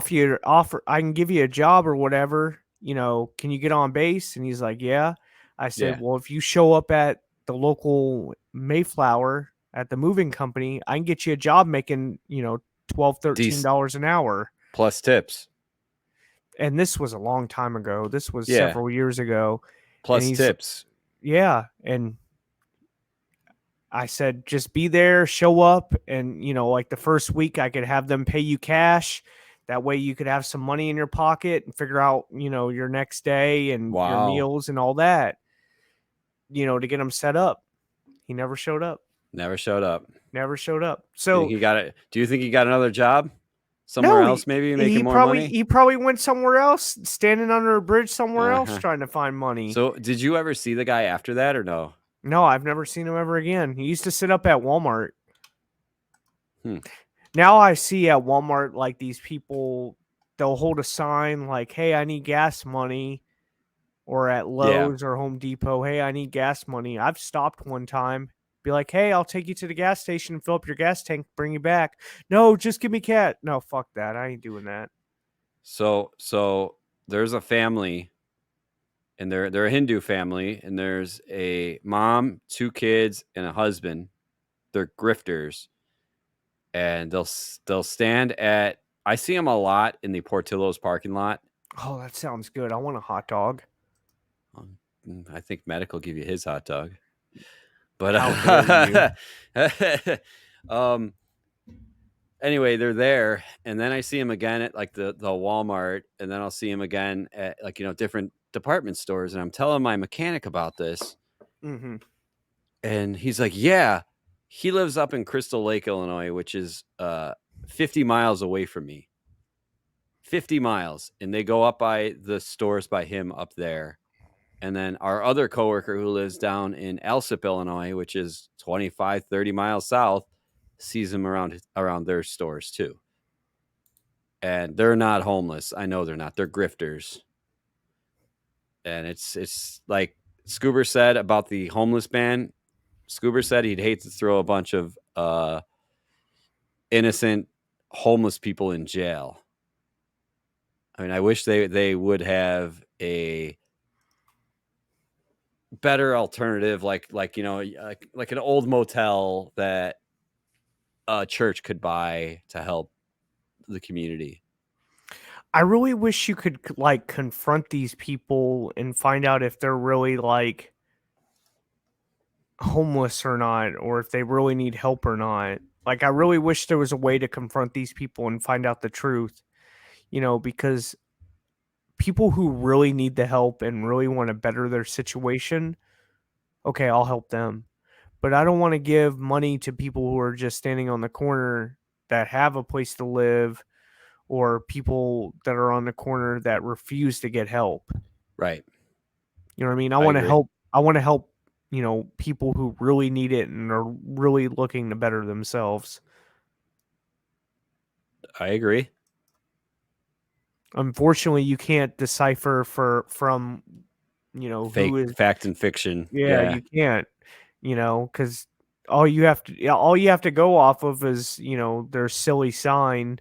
Speaker 3: can give you a job or whatever. Can you get on base?" And he's like, "Yeah." I said,
Speaker 2: Yeah.
Speaker 3: "Well, if you show up at the local Mayflower at the moving company, I can get you a job making, $12, $13 an hour.
Speaker 2: Plus tips.
Speaker 3: And this was a long time ago. This was
Speaker 2: Yeah.
Speaker 3: several years ago.
Speaker 2: Plus tips.
Speaker 3: Yeah. And I said, just be there, show up. And, like the first week I could have them pay you cash. That way you could have some money in your pocket and figure out, your next day and your meals and all that, to get them set up. He never showed up.
Speaker 2: Never showed up.
Speaker 3: So
Speaker 2: do you think he got another job somewhere else, maybe making more money?
Speaker 3: He probably went somewhere else, standing under a bridge somewhere else trying to find money.
Speaker 2: So did you ever see the guy after that or no?
Speaker 3: No, I've never seen him ever again. He used to sit up at Walmart. Now I see at Walmart, like these people, they'll hold a sign like, "Hey, I need gas money." Or at Lowe's or Home Depot, "Hey, I need gas money." I've stopped one time, be like, "Hey, I'll take you to the gas station and fill up your gas tank, bring you back." "No, just give me cat." No, fuck that. I ain't doing that.
Speaker 2: So there's a family, and they're a Hindu family, and there's a mom, 2 kids, and a husband. They're grifters, and they'll stand at. I see them a lot in the Portillo's parking lot.
Speaker 3: Oh, that sounds good. I want a hot dog.
Speaker 2: I think Medic will give you his hot dog. But anyway, they're there, and then I see him again at like the Walmart, and then I'll see him again at like different department stores, and I'm telling my mechanic about this, and he's like, "Yeah, he lives up in Crystal Lake, Illinois, which is 50 miles away from me. 50 miles, and they go up by the stores by him up there." And then our other coworker who lives down in Alsip, Illinois, which is 25, 30 miles south, sees him around their stores too. and they're not homeless. I know they're not. They're grifters. And it's like Scuba said about the homeless ban. Scuba said he'd hate to throw a bunch of innocent homeless people in jail. I mean, I wish they would have a better alternative, like like an old motel that a church could buy to help the community.
Speaker 3: I really wish you could like confront these people and find out if they're really like homeless or not, or if they really need help or not. Like, I really wish there was a way to confront these people and find out the truth, because people who really need the help and really want to better their situation, okay, I'll help them. But I don't want to give money to people who are just standing on the corner that have a place to live, or people that are on the corner that refuse to get help.
Speaker 2: Right.
Speaker 3: You know what I mean? I want to help. I want to help, people who really need it and are really looking to better themselves.
Speaker 2: I agree.
Speaker 3: Unfortunately, you can't decipher from,
Speaker 2: Fake,
Speaker 3: who is
Speaker 2: fact and fiction.
Speaker 3: Yeah, you can't, because all you have to go off of is, their silly sign,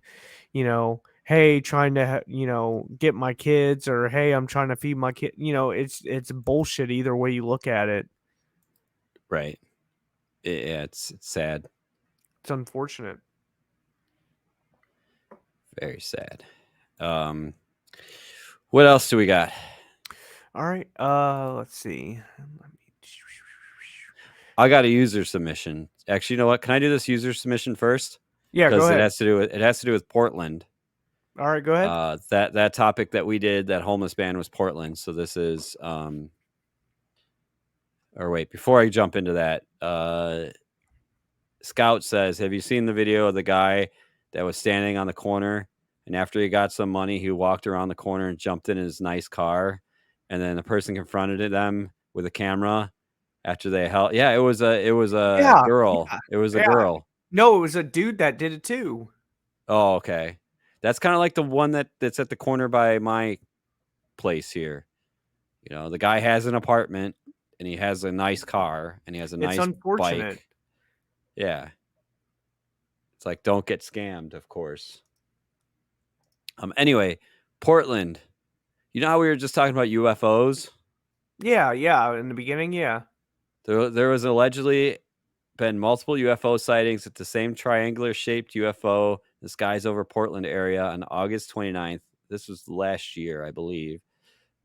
Speaker 3: hey, trying to, get my kids, or hey, I'm trying to feed my kid. It's bullshit either way you look at it.
Speaker 2: Right. Yeah, it's sad.
Speaker 3: It's unfortunate.
Speaker 2: Very sad. What else do we got?
Speaker 3: All right. Let's see.
Speaker 2: I got a user submission. Actually, you know what? Can I do this user submission first?
Speaker 3: Yeah, go ahead.
Speaker 2: It has to do with Portland.
Speaker 3: All right, go ahead.
Speaker 2: That topic that we did, that homeless ban, was Portland. So this is or wait, before I jump into that, Scout says, have you seen the video of the guy that was standing on the corner, and after he got some money, he walked around the corner and jumped in his nice car, and then the person confronted them with a camera after they held? Yeah, it was a girl.
Speaker 3: Yeah,
Speaker 2: it was a girl.
Speaker 3: No, it was a dude that did it too.
Speaker 2: Oh, okay. That's kind of like the one that's at the corner by my place here. The guy has an apartment, and he has a nice car, and he has a nice
Speaker 3: unfortunate.
Speaker 2: bike. Yeah. It's like, don't get scammed, of course. Anyway, Portland. You know how we were just talking about UFOs?
Speaker 3: Yeah, in the beginning, yeah.
Speaker 2: There was allegedly been multiple UFO sightings at the same triangular-shaped UFO in the skies over Portland area on August 29th. This was last year, I believe.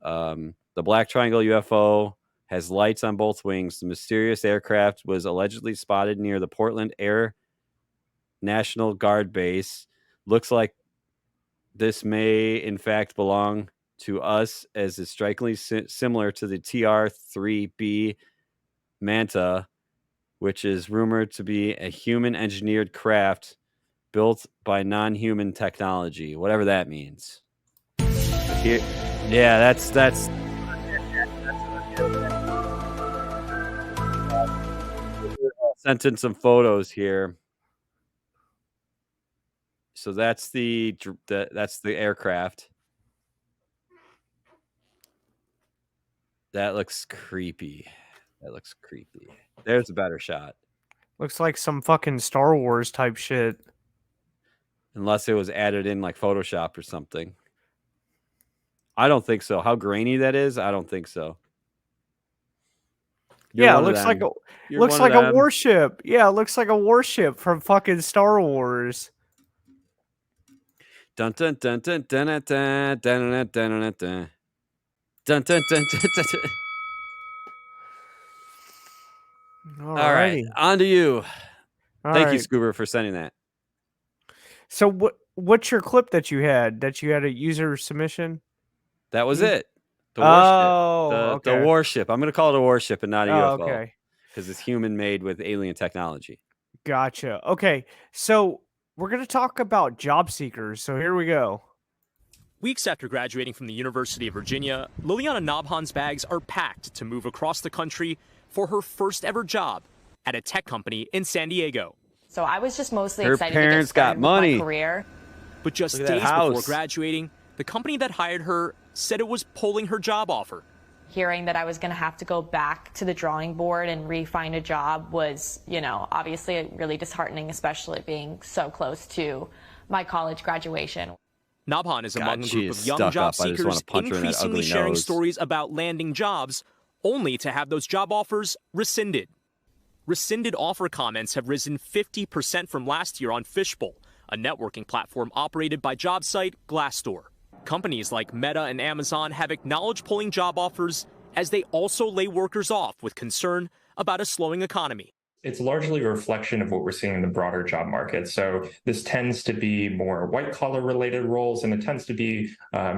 Speaker 2: The Black Triangle UFO has lights on both wings. The mysterious aircraft was allegedly spotted near the Portland Air National Guard base. Looks like this may, in fact, belong to us, as is strikingly similar to the TR-3B Manta, which is rumored to be a human-engineered craft built by non-human technology, whatever that means. Here, yeah, that's. Sent in some photos here. So that's the aircraft. That looks creepy. There's a better shot.
Speaker 3: Looks like some fucking Star Wars type shit.
Speaker 2: Unless it was added in like Photoshop or something. I don't think so. How grainy that is, I don't think so.
Speaker 3: It looks like a warship. Yeah, it looks like a warship from fucking Star Wars.
Speaker 2: Dun dun dun dun dun dun dun dun dun dun dun dun dun dun dun. All right, on to you. Thank you, Scuba, for sending that.
Speaker 3: So what's your clip that you had a user submission?
Speaker 2: That was it. The
Speaker 3: warship.
Speaker 2: The warship. I'm going to call it a warship and not a UFO.
Speaker 3: Okay.
Speaker 2: Because it's human-made with alien technology.
Speaker 3: Gotcha. Okay, so we're going to talk about job seekers. So here we go.
Speaker 9: Weeks after graduating from the University of Virginia, Liliana Nabhan's bags are packed to move across the country for her first ever job at a tech company in San Diego.
Speaker 10: So I was just mostly
Speaker 2: her
Speaker 10: excited
Speaker 2: parents
Speaker 10: to get started
Speaker 2: got money.
Speaker 10: with my career.
Speaker 9: But just
Speaker 2: Look at that
Speaker 9: days before
Speaker 2: house.
Speaker 9: graduating, the company that hired her said it was pulling her job offer.
Speaker 10: Hearing that I was going to have to go back to the drawing board and re-find a job was, obviously really disheartening, especially being so close to my college graduation.
Speaker 9: Nabhan is among a
Speaker 2: she
Speaker 9: group
Speaker 2: is
Speaker 9: of young
Speaker 2: stuck
Speaker 9: job
Speaker 2: up. I just wanna
Speaker 9: seekers
Speaker 2: punch her in that
Speaker 9: increasingly
Speaker 2: ugly
Speaker 9: sharing
Speaker 2: nose.
Speaker 9: stories about landing jobs, only to have those job offers rescinded. Rescinded offer comments have risen 50% from last year on Fishbowl, a networking platform operated by job site Glassdoor. Companies like Meta and Amazon have acknowledged pulling job offers as they also lay workers off with concern about a slowing economy.
Speaker 12: It's largely a reflection of what we're seeing in the broader job market. So this tends to be more white-collar related roles, and it tends to be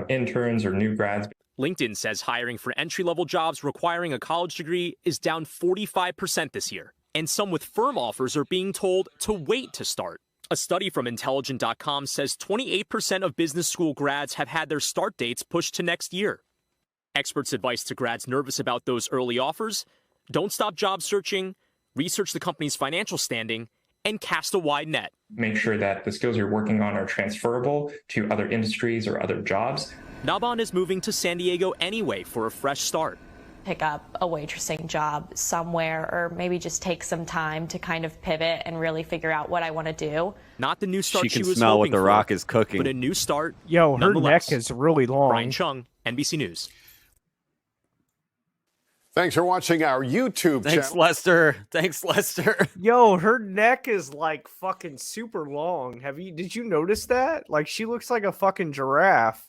Speaker 12: interns or new grads.
Speaker 9: LinkedIn says hiring for entry-level jobs requiring a college degree is down 45% this year, and some with firm offers are being told to wait to start. A study from Intelligent.com says 28% of business school grads have had their start dates pushed to next year. Experts' advice to grads nervous about those early offers: don't stop job searching, research the company's financial standing, and cast a wide net.
Speaker 12: Make sure that the skills you're working on are transferable to other industries or other jobs.
Speaker 9: Nabhan is moving to San Diego anyway for a fresh start.
Speaker 10: Pick up a waitressing job somewhere, or maybe just take some time to kind of pivot and really figure out what I want to do.
Speaker 9: Not the new start
Speaker 2: She can
Speaker 9: was
Speaker 2: smell what
Speaker 9: hoping
Speaker 2: The
Speaker 9: for,
Speaker 2: Rock is cooking.
Speaker 9: but a new start.
Speaker 3: Yo, her
Speaker 9: nonetheless.
Speaker 3: neck is really long.
Speaker 9: Brian Chung, NBC News.
Speaker 6: Thanks for watching our YouTube
Speaker 2: Thanks,
Speaker 6: channel.
Speaker 2: Lester. Thanks, Lester.
Speaker 3: Yo, her neck is like fucking super long. Did you notice that? Like, she looks like a fucking giraffe.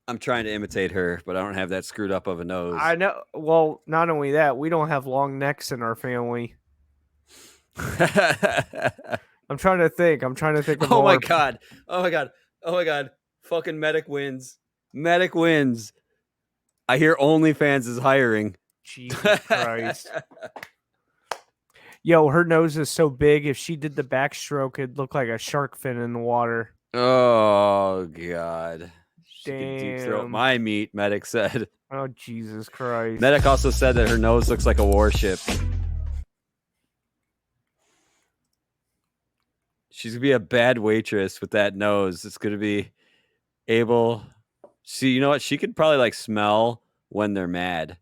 Speaker 2: I'm trying to imitate her, but I don't have that screwed up of a nose.
Speaker 3: I know. Well, not only that, we don't have long necks in our family. I'm trying to think. Of
Speaker 2: Oh my
Speaker 3: more.
Speaker 2: god. Oh my god. Oh my god. Fucking Medic wins. Medic wins. I hear OnlyFans is hiring.
Speaker 3: Jesus Christ. Yo, her nose is so big. If she did the backstroke, it'd look like a shark fin in the water.
Speaker 2: Oh god. She could deep throat
Speaker 3: Damn.
Speaker 2: my meat, Medic said.
Speaker 3: Oh, Jesus Christ.
Speaker 2: Medic also said that her nose looks like a warship. She's gonna be a bad waitress with that nose. It's gonna be able. See, you know what? She could probably like smell when they're mad.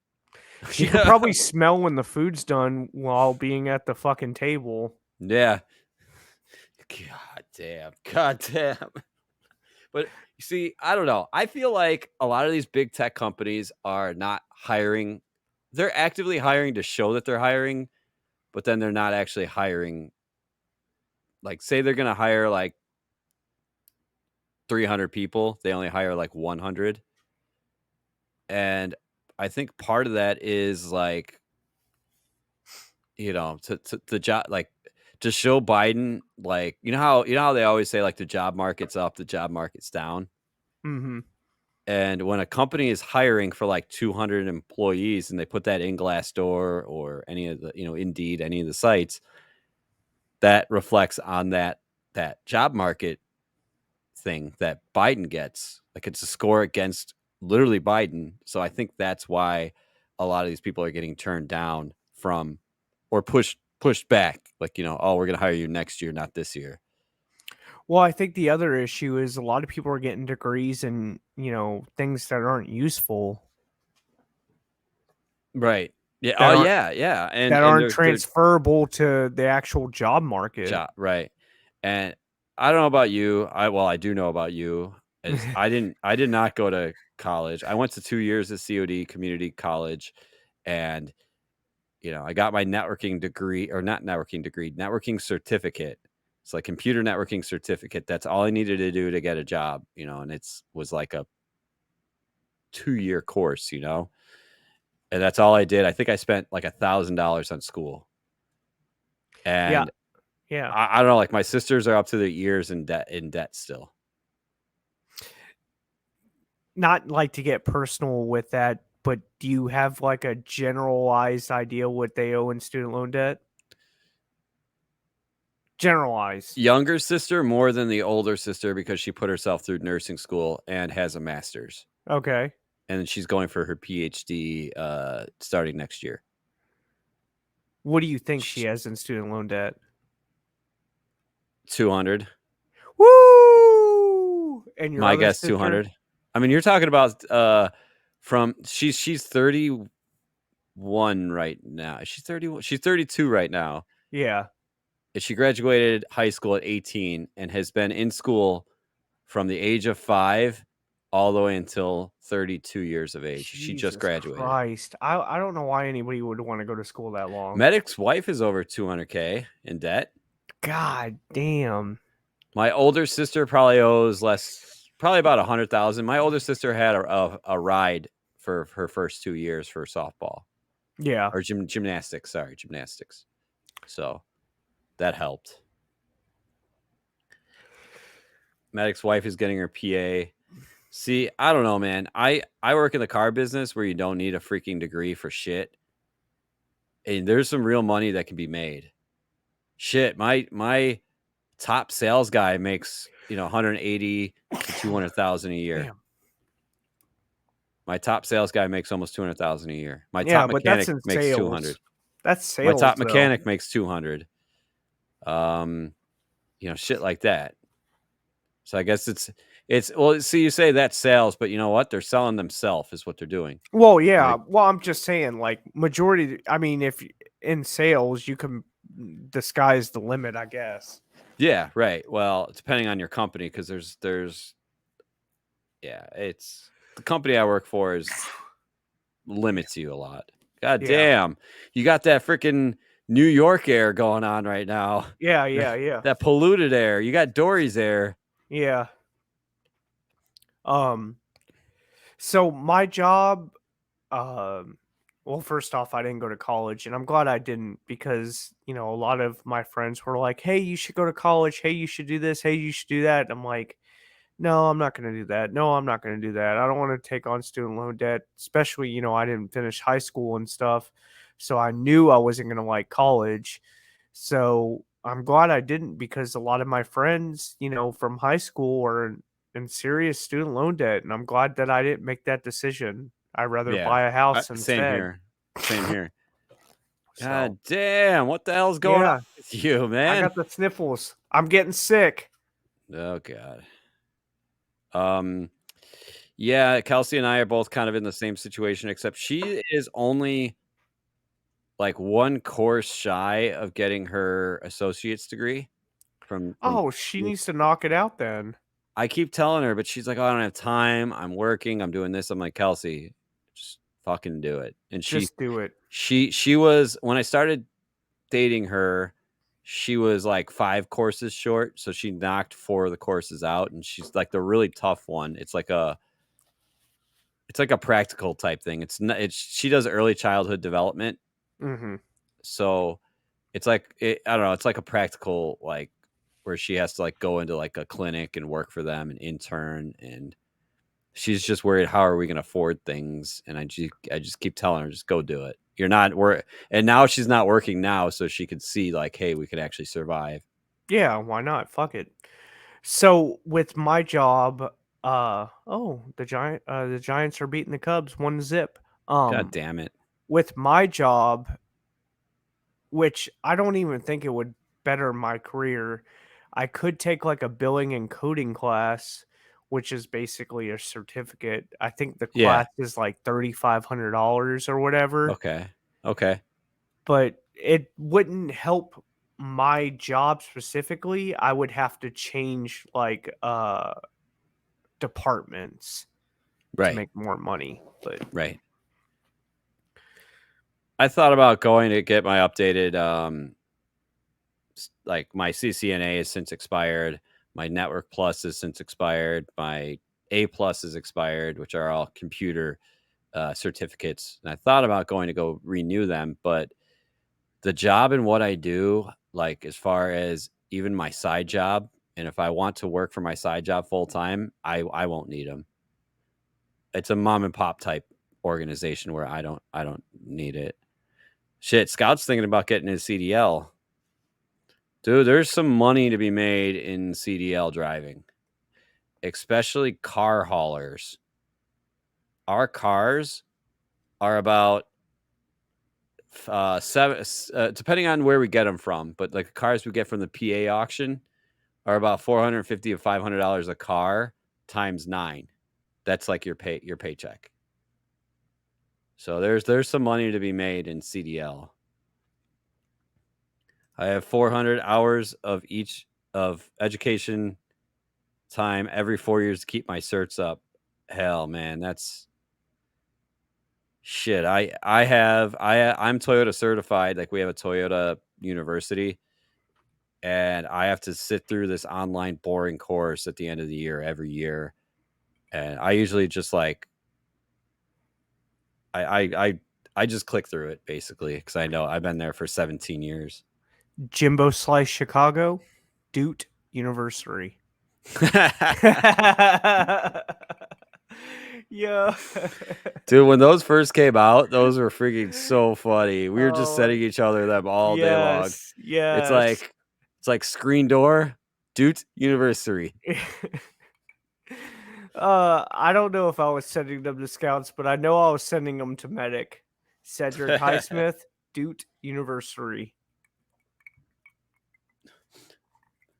Speaker 3: She could probably smell when the food's done while being at the fucking table.
Speaker 2: Yeah. God damn. God damn. But you see, I don't know. I feel like a lot of these big tech companies are not hiring. They're actively hiring to show that they're hiring, but then they're not actually hiring. Like, say they're going to hire like 300 people. They only hire like 100. And I think part of that is like, to job, like to show Biden, like, you know how they always say like the job market's up, the job market's down.
Speaker 3: Mm-hmm.
Speaker 2: And when a company is hiring for like 200 employees and they put that in Glassdoor or any of the, Indeed, any of the sites, that reflects on that job market thing that Biden gets. Like, it's a score against literally Biden. So I think that's why a lot of these people are getting turned down from, or pushed back. Like, oh, we're going to hire you next year, not this year.
Speaker 3: Well, I think the other issue is a lot of people are getting degrees in, things that aren't useful.
Speaker 2: Right. Yeah. Yeah. And
Speaker 3: that
Speaker 2: and
Speaker 3: aren't
Speaker 2: they're
Speaker 3: transferable to the actual job market.
Speaker 2: right. And I don't know about you. I do know about you. I did not go to college. I went to 2 years at COD community college, and I got my networking degree, or not networking degree, networking certificate. It's like computer networking certificate. That's all I needed to do to get a job, and was like a 2-year course, and that's all I did. I think I spent like $1,000 on school. And
Speaker 3: yeah.
Speaker 2: I don't know, like my sisters are up to their ears in debt still.
Speaker 3: Not like to get personal with that, but do you have like a generalized idea what they owe in student loan debt? Generalized.
Speaker 2: Younger sister more than the older sister because she put herself through nursing school and has a master's.
Speaker 3: Okay.
Speaker 2: And she's going for her PhD starting next year.
Speaker 3: What do you think she has in student loan debt?
Speaker 2: 200.
Speaker 3: Woo! And your
Speaker 2: My
Speaker 3: other
Speaker 2: guess,
Speaker 3: sister?
Speaker 2: 200. I mean, you're talking about she's 31 right now. She's 31. She's 32 right now.
Speaker 3: Yeah.
Speaker 2: And she graduated high school at 18 and has been in school from the age of 5 all the way until 32 years of age. She just
Speaker 3: Jesus
Speaker 2: graduated.
Speaker 3: Christ. I don't know why anybody would want to go to school that long.
Speaker 2: Medic's wife is over 200K in debt.
Speaker 3: God damn.
Speaker 2: My older sister probably owes less, probably about 100,000. My older sister had a ride for her first 2 years for softball.
Speaker 3: Yeah.
Speaker 2: Or gymnastics. Sorry, gymnastics. So that helped. Medic's wife is getting her PA. See, I don't know, man. I work in the car business where you don't need a freaking degree for shit. And there's some real money that can be made. Shit, my top sales guy makes, 180 to 200,000 a year.
Speaker 3: Damn.
Speaker 2: My top sales guy makes almost 200,000 a year. My
Speaker 3: Yeah,
Speaker 2: top
Speaker 3: but that's
Speaker 2: mechanic
Speaker 3: in
Speaker 2: makes
Speaker 3: sales.
Speaker 2: 200.
Speaker 3: That's sales.
Speaker 2: My top
Speaker 3: though.
Speaker 2: mechanic makes 200. Shit like that. So I guess it's well, see, you say that's sales, but you know what? They're selling themselves is what they're doing.
Speaker 3: Well, yeah.
Speaker 2: Like,
Speaker 3: Well, I'm just saying, like, majority. I mean, if in sales, you can, the sky's the limit, I guess.
Speaker 2: yeah, right. Well, depending on your company, because it's the company I work for is limits you a lot. God
Speaker 3: Yeah.
Speaker 2: damn, you got that freaking New York air going on right now.
Speaker 3: Yeah.
Speaker 2: That polluted air. You got Dory's air.
Speaker 3: Yeah. So my job, well, first off, I didn't go to college, and I'm glad I didn't because, a lot of my friends were like, "Hey, you should go to college. Hey, you should do this. Hey, you should do that." And I'm like, "No, I'm not going to do that. No, I'm not going to do that. I don't want to take on student loan debt, especially, I didn't finish high school and stuff. So I knew I wasn't going to like college. So I'm glad I didn't because a lot of my friends, from high school are in serious student loan debt. And I'm glad that I didn't make that decision. I'd rather buy a house instead.
Speaker 2: Same here. God damn, what the hell's going on with you, man?
Speaker 3: I got the sniffles. I'm getting sick.
Speaker 2: Oh God. Yeah, Kelsey and I are both kind of in the same situation, except she is only like one course shy of getting her associate's degree from
Speaker 3: Oh, she needs to knock it out then.
Speaker 2: I keep telling her, but she's like, "Oh, I don't have time. I'm working. I'm doing this." I'm like, "Kelsey, just fucking do it." And
Speaker 3: Just do it.
Speaker 2: She was, when I started dating her, she was like 5 courses short, so she knocked 4 of the courses out, and she's like the really tough one. It's like a practical type thing. She does early childhood development.
Speaker 3: Mm-hmm.
Speaker 2: So it's like, I don't know, it's like a practical, like where she has to like go into like a clinic and work for them and intern, and she's just worried, how are we going to afford things? And I just keep telling her, just go do it. You're not and now she's not working now, so she could see like, hey, we could actually survive.
Speaker 3: Yeah, why not? Fuck it. So with my job, the Giants are beating the Cubs 1-0.
Speaker 2: God damn it.
Speaker 3: With my job, which I don't even think it would better my career, I could take like a billing and coding class, which is basically a certificate. I think the class is like $3,500 or whatever.
Speaker 2: Okay.
Speaker 3: But it wouldn't help my job specifically. I would have to change like departments to make more money. But
Speaker 2: right. I thought about going to get my updated like my CCNA has since expired, my Network Plus has since expired, my A Plus is expired, which are all computer certificates. And I thought about going to go renew them, but the job and what I do, like as far as even my side job, and if I want to work for my side job full time, I won't need them. It's a mom and pop type organization where I don't need it. Shit, Scout's thinking about getting his CDL. Dude, there's some money to be made in CDL driving, especially car haulers. Our cars are about 7, depending on where we get them from, but like the cars we get from the PA auction are about $450 to $500 a car times 9. That's like your paycheck. So there's some money to be made in CDL. I have 400 hours of education time every 4 years to keep my certs up. Hell, man, that's shit. I'm Toyota certified. Like, we have a Toyota university, and I have to sit through this online boring course at the end of the year every year. And I usually just like I just click through it basically because I know I've been there for 17 years.
Speaker 3: Jimbo Slice Chicago, Doot University. Yeah.
Speaker 2: Dude, when those first came out, those were freaking so funny. We were just sending each other them all day long.
Speaker 3: Yes.
Speaker 2: It's like Screen Door, Doot University.
Speaker 3: I don't know if I was sending them to Scouts, but I know I was sending them to Medic. Cedric Highsmith, Doot University.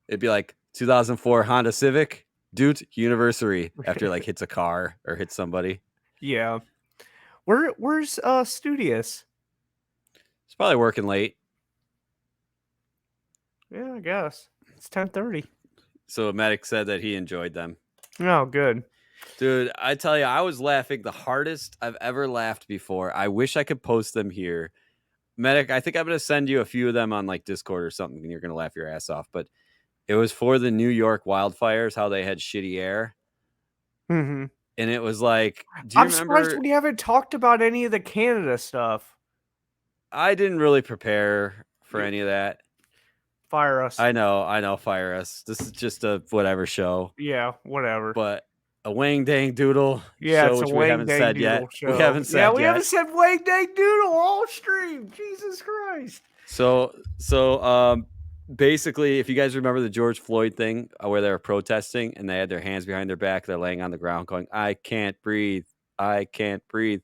Speaker 2: It'd be like 2004 Honda Civic, Doot University, after like hits a car or hits somebody.
Speaker 3: Yeah. Where's Studious?
Speaker 2: He's probably working late.
Speaker 3: Yeah, I guess. It's 10:30.
Speaker 2: So Medic said that he enjoyed them.
Speaker 3: Oh, good.
Speaker 2: Dude, I tell you, I was laughing the hardest I've ever laughed before. I wish I could post them here. Medic, I think I'm going to send you a few of them on like Discord or something, and you're going to laugh your ass off. But it was for the New York wildfires, how they had shitty air.
Speaker 3: Mm-hmm.
Speaker 2: And it was like, do you
Speaker 3: I'm
Speaker 2: remember?
Speaker 3: surprised we haven't talked about any of the Canada stuff.
Speaker 2: I didn't really prepare for any of that.
Speaker 3: Fire us.
Speaker 2: I know, fire us. This is just a whatever show.
Speaker 3: Yeah, whatever.
Speaker 2: But a Wang Dang Doodle
Speaker 3: yeah,
Speaker 2: show,
Speaker 3: it's
Speaker 2: which
Speaker 3: a
Speaker 2: we
Speaker 3: Wang
Speaker 2: haven't
Speaker 3: Dang
Speaker 2: said
Speaker 3: Doodle
Speaker 2: yet.
Speaker 3: show.
Speaker 2: We haven't said
Speaker 3: we
Speaker 2: yet.
Speaker 3: haven't said Wang Dang Doodle all stream. Jesus Christ.
Speaker 2: So basically, if you guys remember the George Floyd thing where they were protesting and they had their hands behind their back, they're laying on the ground going, I can't breathe. I can't breathe.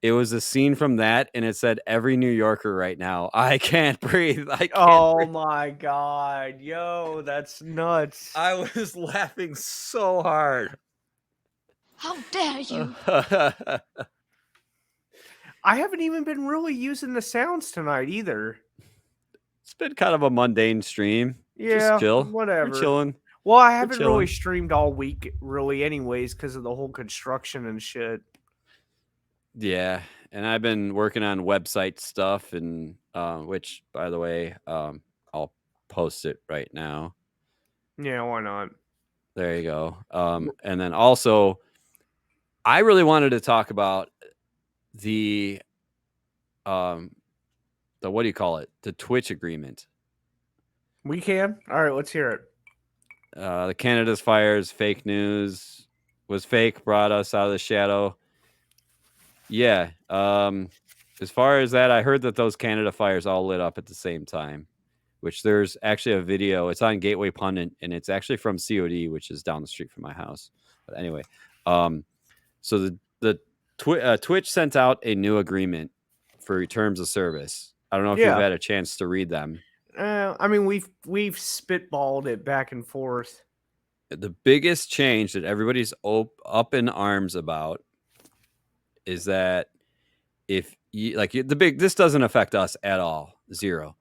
Speaker 2: It was a scene from that, and it said every New Yorker right now, I can't breathe. I can't breathe.
Speaker 3: My God. Yo, that's nuts.
Speaker 2: I was laughing so hard.
Speaker 13: How dare you?
Speaker 3: I haven't even been really using the sounds tonight either.
Speaker 2: It's been kind of a mundane stream.
Speaker 3: Yeah,
Speaker 2: just chill.
Speaker 3: whatever.
Speaker 2: We're chilling.
Speaker 3: Well, I haven't really streamed all week, really, anyways, because of the whole construction and shit.
Speaker 2: Yeah, and I've been working on website stuff, and which, by the way, I'll post it right now.
Speaker 3: Yeah, why not?
Speaker 2: There you go. And then also, I really wanted to talk about the what do you call it? The Twitch agreement.
Speaker 3: We can? All right, let's hear it.
Speaker 2: The Canada's fires, fake news, was fake, brought us out of the shadow. Yeah. As far as that, I heard that those Canada fires all lit up at the same time, which there's actually a video. It's on Gateway Pundit, and it's actually from COD, which is down the street from my house. But anyway, so the Twitch sent out a new agreement for terms of service. I don't know if you've had a chance to read them.
Speaker 3: I mean, we've spitballed it back and forth.
Speaker 2: The biggest change that everybody's up in arms about is that if you this doesn't affect us at all, 0.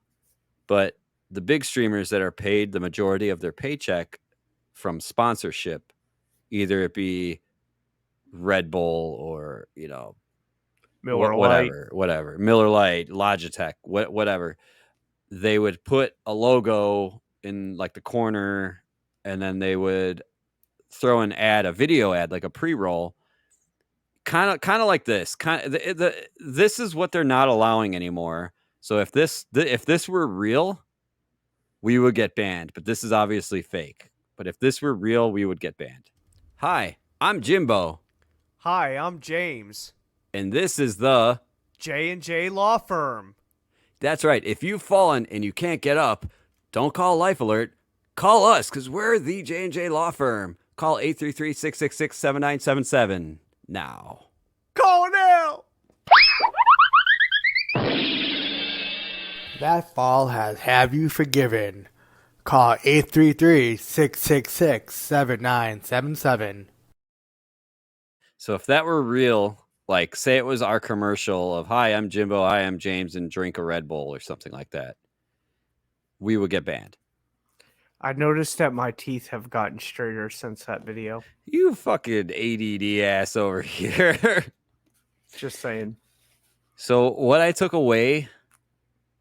Speaker 2: But the big streamers that are paid the majority of their paycheck from sponsorship, either it be Red Bull or,
Speaker 3: Miller Lite,
Speaker 2: Miller Lite, Logitech, whatever, they would put a logo in like the corner, and then they would throw an ad, a video ad, like a pre-roll, kind of like this. This is what they're not allowing anymore. So if this were real, we would get banned. But this is obviously fake. But if this were real, we would get banned. Hi, I'm Jimbo.
Speaker 3: Hi, I'm James.
Speaker 2: And this is the
Speaker 3: J&J Law Firm.
Speaker 2: That's right. If you've fallen and you can't get up, don't call Life Alert. Call us, because we're the J&J Law Firm. Call 833-666-7977 now.
Speaker 3: Call now! That fall has have you forgiven. Call 833-666-7977.
Speaker 2: So if that were real, like say it was our commercial of "Hi, I'm Jimbo, hi, I'm James, and drink a Red Bull" or something like that, we would get banned.
Speaker 3: I noticed that my teeth have gotten straighter since that video.
Speaker 2: You fucking ADD ass over here.
Speaker 3: Just saying.
Speaker 2: So what I took away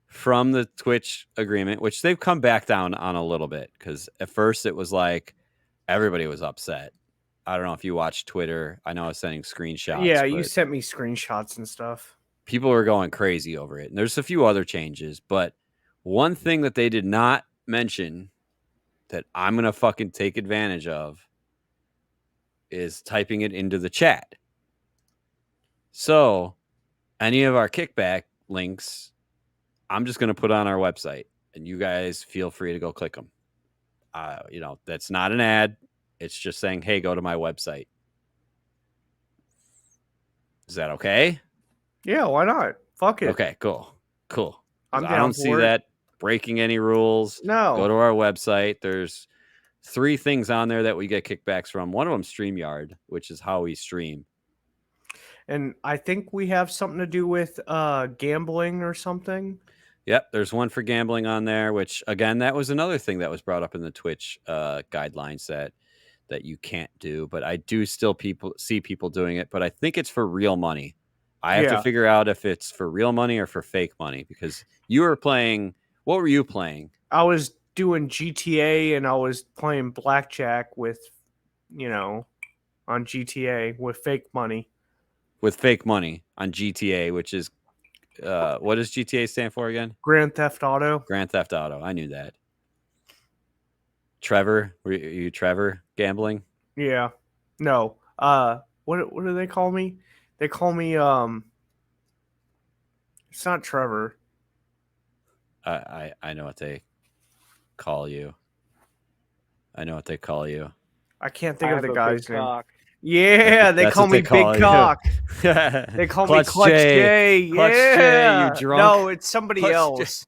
Speaker 2: from the Twitch agreement, which they've come back down on a little bit, because at first it was like everybody was upset. I don't know if you watched Twitter. I know I was sending screenshots.
Speaker 3: Yeah, you sent me screenshots and stuff.
Speaker 2: People were going crazy over it. And there's a few other changes, but one thing that they did not mention that I'm going to fucking take advantage of is typing it into the chat. So any of our kickback links, I'm just going to put on our website, and you guys feel free to go click them. That's not an ad. It's just saying, hey, go to my website. Is that okay?
Speaker 3: Yeah, why not? Fuck it.
Speaker 2: Okay, cool.
Speaker 3: I'm
Speaker 2: I
Speaker 3: down
Speaker 2: don't see
Speaker 3: for it.
Speaker 2: that breaking any rules.
Speaker 3: No.
Speaker 2: Go to our website. There's 3 things on there that we get kickbacks from. One of them, StreamYard, which is how we stream.
Speaker 3: And I think we have something to do with gambling or something.
Speaker 2: Yep, there's one for gambling on there, which, again, that was another thing that was brought up in the Twitch guidelines that you can't do. But I do still see people doing it, but I think it's for real money. I have to figure out if it's for real money or for fake money, because you were playing. What were you playing?
Speaker 3: I was doing GTA and I was playing blackjack with, on GTA with fake money.
Speaker 2: With fake money on GTA, which is, what does GTA stand for again?
Speaker 3: Grand Theft Auto.
Speaker 2: Grand Theft Auto. I knew that. Trevor, were you Trevor gambling?
Speaker 3: Yeah. No. What do they call me? They call me it's not Trevor.
Speaker 2: I know what they call you. I
Speaker 3: can't think of the guy's name. Yeah, they
Speaker 2: That's
Speaker 3: call
Speaker 2: what
Speaker 3: me
Speaker 2: they call
Speaker 3: Big
Speaker 2: you.
Speaker 3: Cock. They call me
Speaker 2: Clutch
Speaker 3: Clutch J. Yeah.
Speaker 2: Clutch J, you drunk?
Speaker 3: No, it's somebody
Speaker 2: Clutch J.
Speaker 3: else.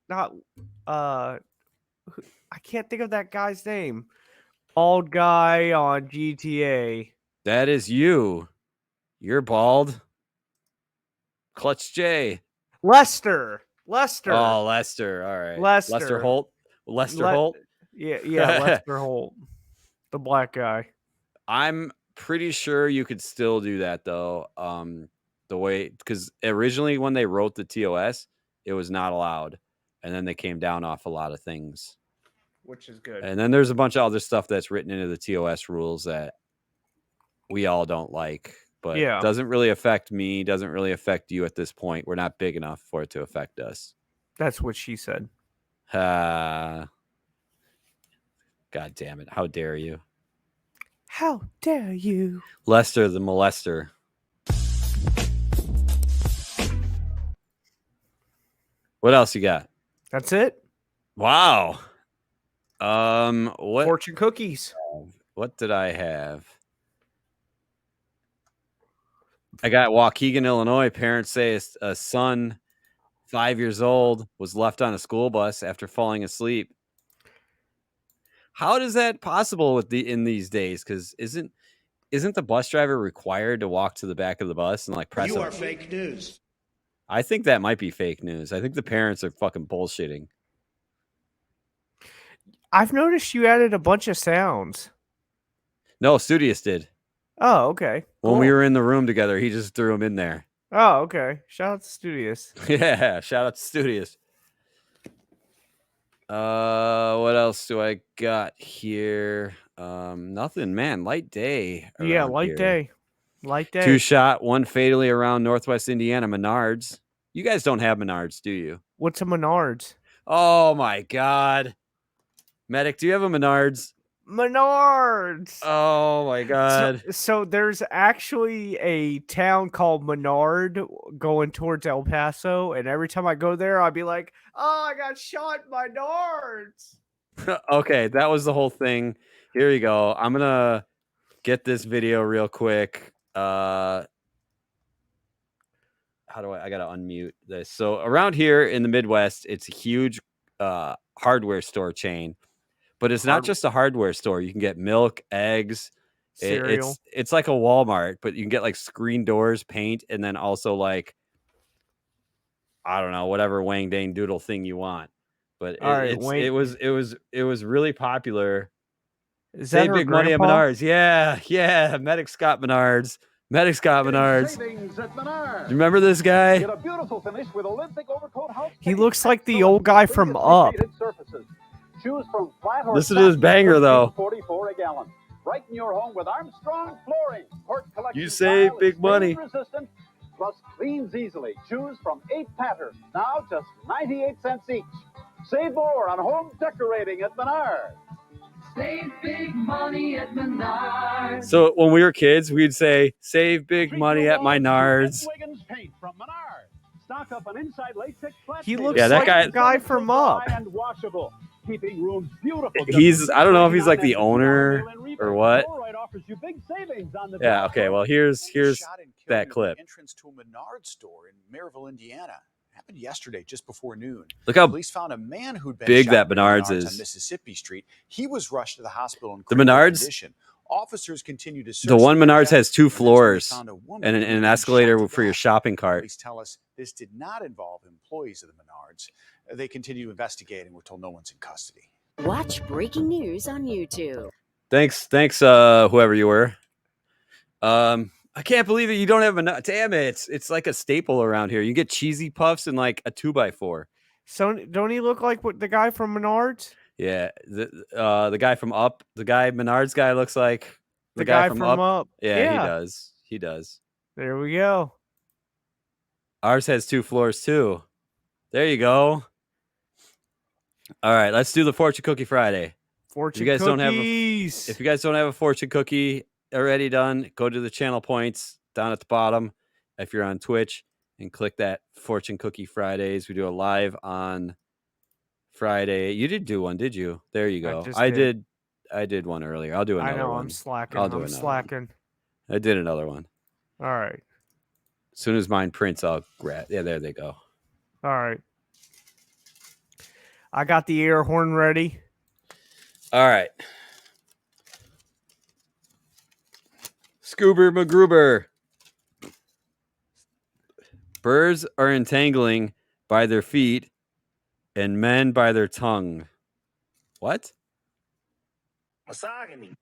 Speaker 3: Not I can't think of that guy's name. Bald guy on GTA.
Speaker 2: That is you. You're bald. Clutch J.
Speaker 3: Lester.
Speaker 2: Oh, Lester. All right.
Speaker 3: Lester
Speaker 2: Holt. Holt.
Speaker 3: Yeah, Lester Holt. The black guy.
Speaker 2: I'm pretty sure you could still do that though. The way, because originally when they wrote the TOS, it was not allowed, and then they came down off a lot of things,
Speaker 3: which is good.
Speaker 2: And then there's a bunch of other stuff that's written into the TOS rules that we all don't like, but doesn't really affect me, doesn't really affect you at this point. We're not big enough for it to affect us.
Speaker 3: That's what she said.
Speaker 2: God damn it. How dare you?
Speaker 3: How dare you?
Speaker 2: Lester the molester. What else you got?
Speaker 3: That's it.
Speaker 2: Wow. What
Speaker 3: fortune cookies?
Speaker 2: What did I have? I got Waukegan, Illinois. Parents say a son, 5 years old, was left on a school bus after falling asleep. How is that possible in these days? Because isn't the bus driver required to walk to the back of the bus and like press?
Speaker 7: You are fake news.
Speaker 2: I think that might be fake news. I think the parents are fucking bullshitting.
Speaker 3: I've noticed you added a bunch of sounds.
Speaker 2: No, Studious did.
Speaker 3: Oh, okay.
Speaker 2: When we were in the room together, he just threw them in there.
Speaker 3: Oh, okay. Shout out to Studious.
Speaker 2: Yeah, shout out to Studious. What else do I got here? Nothing, man. Light day.
Speaker 3: Yeah, light day. Light day.
Speaker 2: 2 shot, 1 fatally around Northwest Indiana, Menards. You guys don't have Menards, do you?
Speaker 3: What's a Menards?
Speaker 2: Oh my God. Medic, do you have a Menards?
Speaker 3: Menards.
Speaker 2: Oh my God.
Speaker 3: So there's actually a town called Menard going towards El Paso, and every time I go there, I'd be like, "Oh, I got shot in Menards."
Speaker 2: Okay, that was the whole thing. Here you go. I'm gonna get this video real quick. How do I gotta unmute this? So around here in the Midwest, it's a huge hardware store chain, but it's not just a hardware store. You can get milk, eggs,
Speaker 3: cereal.
Speaker 2: It's like a Walmart, but you can get like screen doors, paint, and then also like, I don't know, whatever wang dang doodle thing you want. But it was really popular.
Speaker 3: Is that
Speaker 2: Save
Speaker 3: her
Speaker 2: big money at
Speaker 3: grandpa?
Speaker 2: Menards. Yeah. Medic's got Menards. Medic's got Menards. You remember this guy?
Speaker 7: Get a beautiful finish with Olympic overcoat house.
Speaker 3: He looks like the old guy from Up.
Speaker 7: Choose from flat or
Speaker 2: Listen to this banger though.
Speaker 7: 44 a gallon. Brighten your home with Armstrong flooring.
Speaker 2: You save big money.
Speaker 7: Resistant, plus cleans easily. Choose from 8 patterns. Now just 98 cents each. Save more on home decorating at Menards.
Speaker 4: Save big money at Menards.
Speaker 2: So when we were kids, we'd say, save big money at Menards.
Speaker 7: Paint from Menards. Stock up on inside latex flat
Speaker 3: He
Speaker 7: paint.
Speaker 3: looks like the guy from Up.
Speaker 7: And washable, keeping rooms beautiful.
Speaker 2: I don't know if he's like the owner or what.
Speaker 7: Offers you big savings on the
Speaker 2: Yeah, okay, well here's that clip.
Speaker 14: Entrance to a Menards store in Maryville, Indiana. Happened yesterday, just before noon.
Speaker 2: Look how
Speaker 14: police found a man who'd been
Speaker 2: big
Speaker 14: shot
Speaker 2: that
Speaker 14: at
Speaker 2: Menards
Speaker 14: on
Speaker 2: is.
Speaker 14: Mississippi Street. He was rushed to the hospital in
Speaker 2: The
Speaker 14: critical
Speaker 2: Menards,
Speaker 14: condition. Officers continue to search
Speaker 2: the one
Speaker 14: the
Speaker 2: Menards
Speaker 14: area,
Speaker 2: has 2
Speaker 14: and
Speaker 2: floors
Speaker 14: found a woman
Speaker 2: and
Speaker 14: who'd
Speaker 2: an
Speaker 14: been
Speaker 2: escalator
Speaker 14: shot to
Speaker 2: for your
Speaker 14: death.
Speaker 2: shopping cart.
Speaker 14: Police tell us this did not involve employees of the Menards. They continue to investigate, and we're told no one's in custody.
Speaker 16: Watch breaking news on YouTube.
Speaker 2: Thanks, whoever you were. I can't believe it. You don't have a damn it. It's like a staple around here. You get cheesy puffs and like a 2x4.
Speaker 3: So don't he look like the guy from Menards?
Speaker 2: Yeah, the guy from Up, the guy Menards guy looks like
Speaker 3: the guy from Up.
Speaker 2: Yeah, he does.
Speaker 3: There we go.
Speaker 2: Ours has 2 floors too. There you go. All right, let's do the Fortune Cookie Friday.
Speaker 3: Fortune
Speaker 2: if you guys
Speaker 3: cookies.
Speaker 2: If you guys don't have a fortune cookie already done, go to the channel points down at the bottom. If you're on Twitch, and click that Fortune Cookie Fridays. We do a live on Friday. You did do one, did you? There you go. I did one earlier. I'll do another one.
Speaker 3: I know, I'm slacking.
Speaker 2: I'm slacking. I did another one.
Speaker 3: All right.
Speaker 2: As soon as mine prints, I'll grab. Yeah, there they go.
Speaker 3: All right. I got the air horn ready.
Speaker 2: All right. Scoober McGruber. Birds are entangling by their feet and men by their tongue. What?
Speaker 17: Misogyny.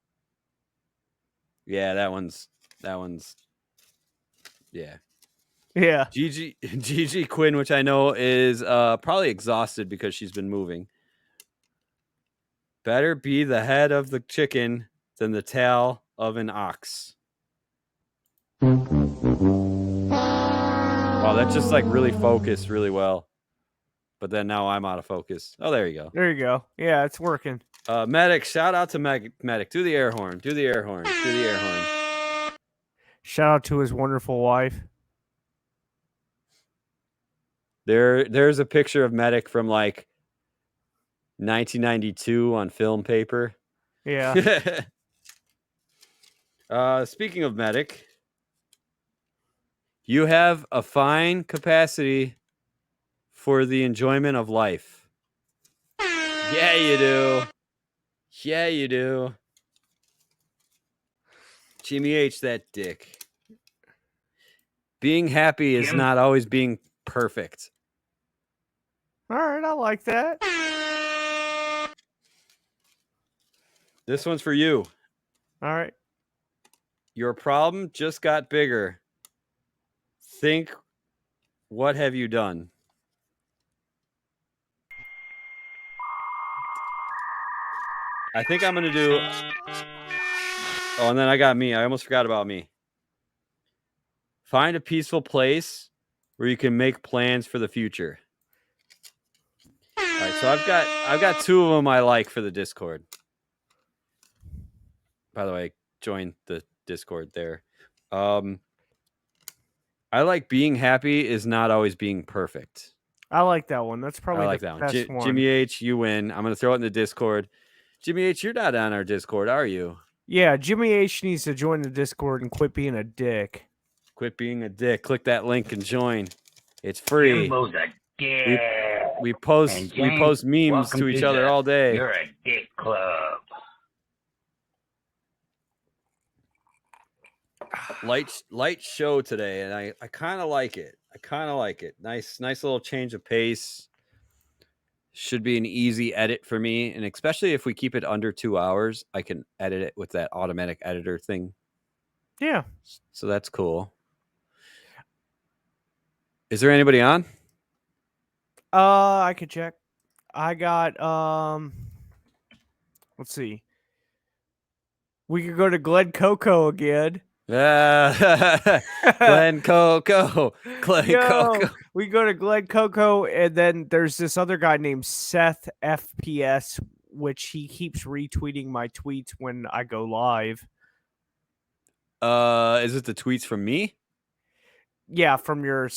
Speaker 2: Yeah, that one's yeah.
Speaker 3: Yeah.
Speaker 2: Gigi Quinn, which I know is probably exhausted because she's been moving. Better be the head of the chicken than the tail of an ox. Wow, that's just like really focused really well. But then now I'm out of focus. Oh, there you go.
Speaker 3: There you go. Yeah, it's working.
Speaker 2: Medic, shout out to Medic. Do the air horn. Do the air horn. Do the air horn.
Speaker 3: Shout out to his wonderful wife.
Speaker 2: There's a picture of Medic from like 1992 on film paper.
Speaker 3: Yeah.
Speaker 2: Speaking of Medic, you have a fine capacity for the enjoyment of life. Yeah, you do. Yeah, you do. Jimmy H, that dick. Being happy is not always being perfect.
Speaker 3: All right, I like that.
Speaker 2: This one's for you.
Speaker 3: All right.
Speaker 2: Your problem just got bigger. Think, what have you done? I think I'm going to do... Oh, and then I got me. I almost forgot about me. Find a peaceful place where you can make plans for the future. All right, so I've got 2 of them I like for the Discord. By the way, join the Discord there. I like being happy is not always being perfect.
Speaker 3: I like that one. That's probably
Speaker 2: like
Speaker 3: the
Speaker 2: that
Speaker 3: best
Speaker 2: one.
Speaker 3: one.
Speaker 2: Jimmy H, you win. I'm going to throw it in the Discord. Jimmy H, you're not on our Discord, are you?
Speaker 3: Yeah, Jimmy H needs to join the Discord and quit being a dick.
Speaker 2: Quit being a dick. Click that link and join. It's free.
Speaker 17: Jimbo's a
Speaker 1: Yeah.
Speaker 2: We post
Speaker 1: And James,
Speaker 2: post memes
Speaker 1: welcome
Speaker 2: to each
Speaker 1: to
Speaker 2: other
Speaker 1: the
Speaker 2: all day.
Speaker 1: You're a Dick Club.
Speaker 2: Light show today, and I kind of like it. Nice little change of pace. Should be an easy edit for me, and especially if we keep it under 2 hours, I can edit it with that automatic editor thing.
Speaker 3: Yeah.
Speaker 2: So that's cool. Is there anybody on?
Speaker 3: I could check. I got let's see. We could go to Glen Coco again.
Speaker 2: Glen Coco.
Speaker 3: We go to Glen Coco, and then there's this other guy named Seth FPS, which he keeps retweeting my tweets when I go live.
Speaker 2: Is it the tweets from me?
Speaker 3: Yeah, from your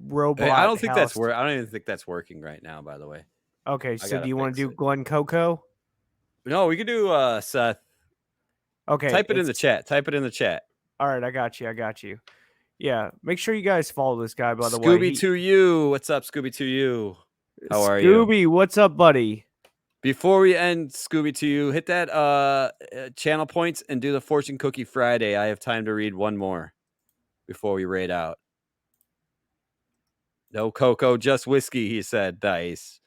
Speaker 3: robot.
Speaker 2: Hey, I don't think
Speaker 3: house.
Speaker 2: I don't even think that's working right now, by the way.
Speaker 3: Okay, so do you want to do Glen Coco?
Speaker 2: No, we can do Seth.
Speaker 3: Okay.
Speaker 2: Type it in the chat.
Speaker 3: All right, I got you. Yeah, make sure you guys follow this guy, by the way.
Speaker 2: Scooby2U. What's up, Scooby2U? How are you?
Speaker 3: Scooby, what's up, buddy?
Speaker 2: Before we end Scooby2U, hit that channel points and do the Fortune Cookie Friday. I have time to read one more before we raid out. No cocoa, just whiskey, he said. Nice.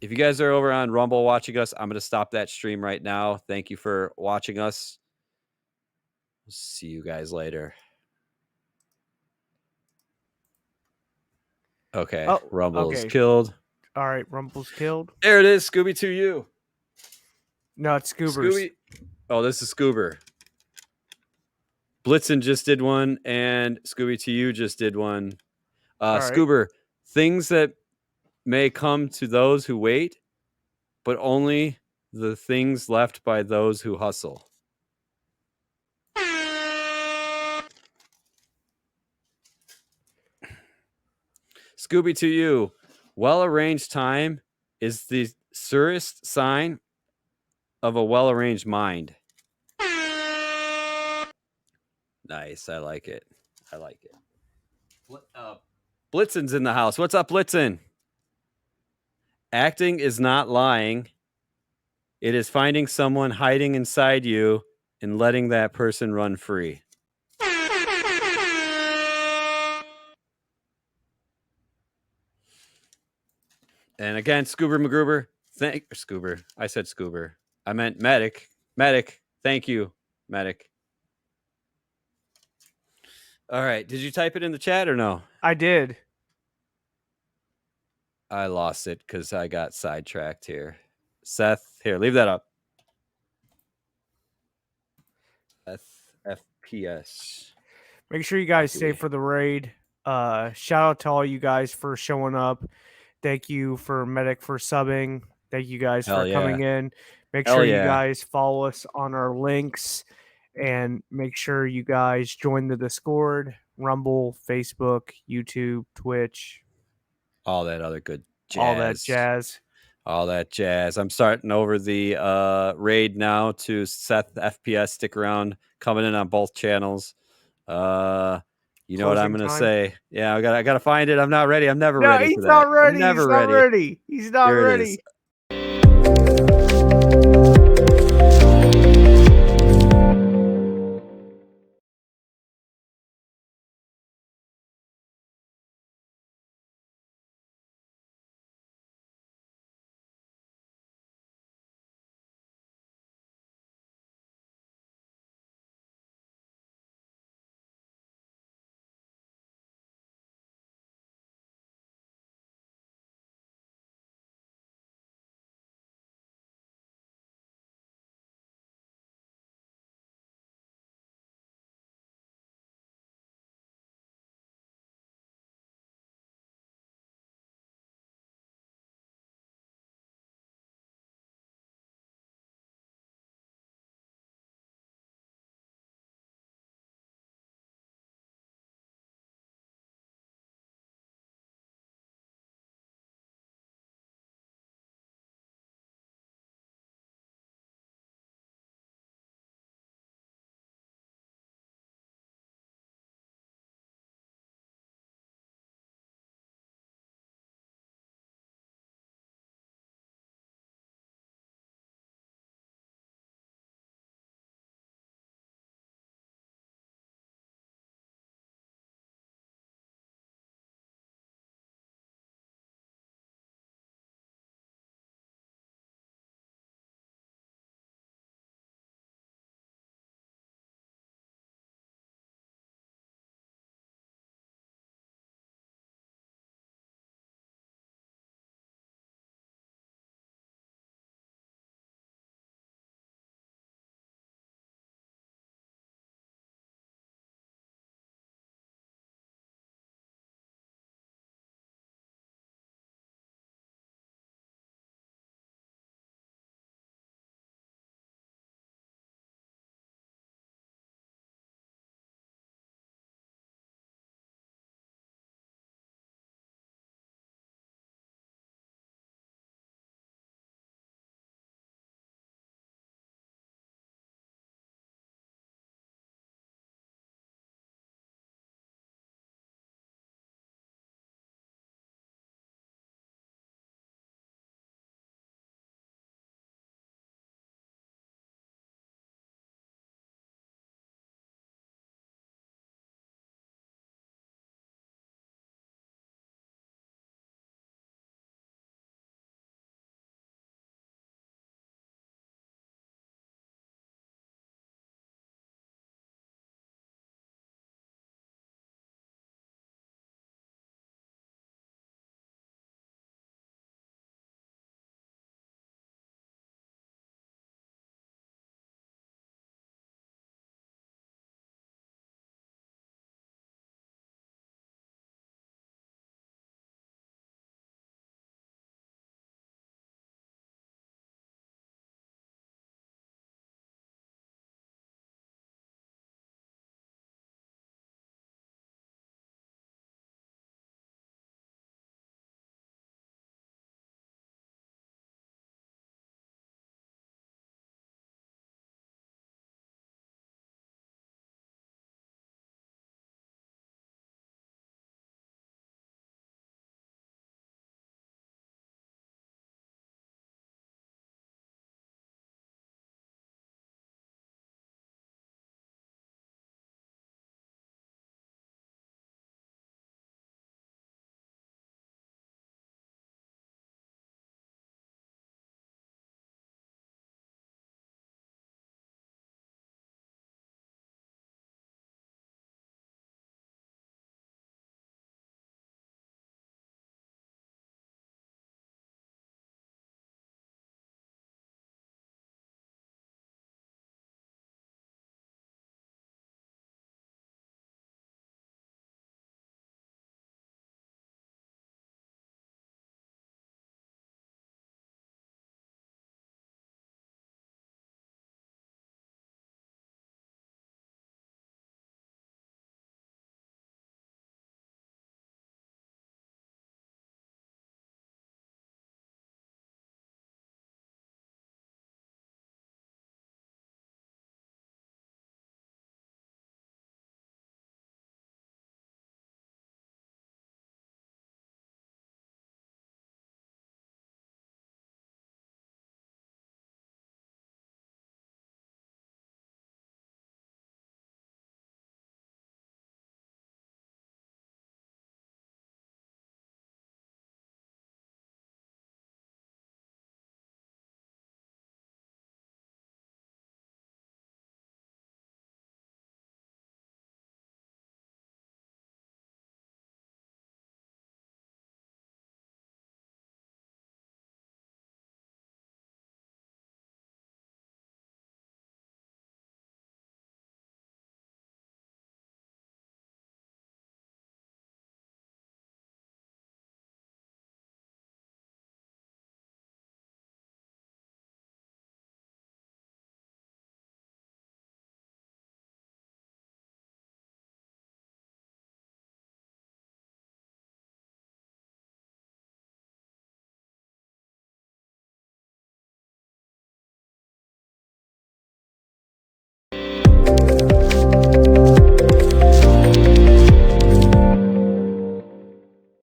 Speaker 2: If you guys are over on Rumble watching us, I'm going to stop that stream right now. Thank you for watching us. See you guys later. Okay.
Speaker 3: Oh,
Speaker 2: Rumble's
Speaker 3: okay.
Speaker 2: killed.
Speaker 3: All right, Rumble's killed.
Speaker 2: There it is. Scooby2U.
Speaker 3: No, it's Scoobers.
Speaker 2: Oh, this is Scoober. Blitzen just did one, and Scooby2U just did one. Scoober, things that may come to those who wait, but only the things left by those who hustle. Scooby2U, well-arranged time is the surest sign of a well-arranged mind. Nice. I like it. Blitzen's in the house. What's up, Blitzen? Acting is not lying. It is finding someone hiding inside you and letting that person run free. And again, Scoober McGruber. Scoober. I said Scoober. I meant Medic. Medic. Thank you, Medic. All right. Did you type it in the chat or no?
Speaker 3: I did.
Speaker 2: I lost it because I got sidetracked here. Seth, here, leave that up. FPS.
Speaker 3: Make sure you guys stay for the raid. Shout out to all you guys for showing up. Thank you for Medic for subbing. Thank you guys for coming in. Make sure you guys follow us on our links, and make sure you guys join the Discord, Rumble, Facebook, YouTube, Twitch.
Speaker 2: All that other good jazz. All that jazz. I'm starting over the raid now to Seth FPS. Stick around. Coming in on both channels. You know what I'm going to say. Yeah, I got to find it. I'm not ready. I'm never ready for that.
Speaker 3: He's not ready. He's not ready.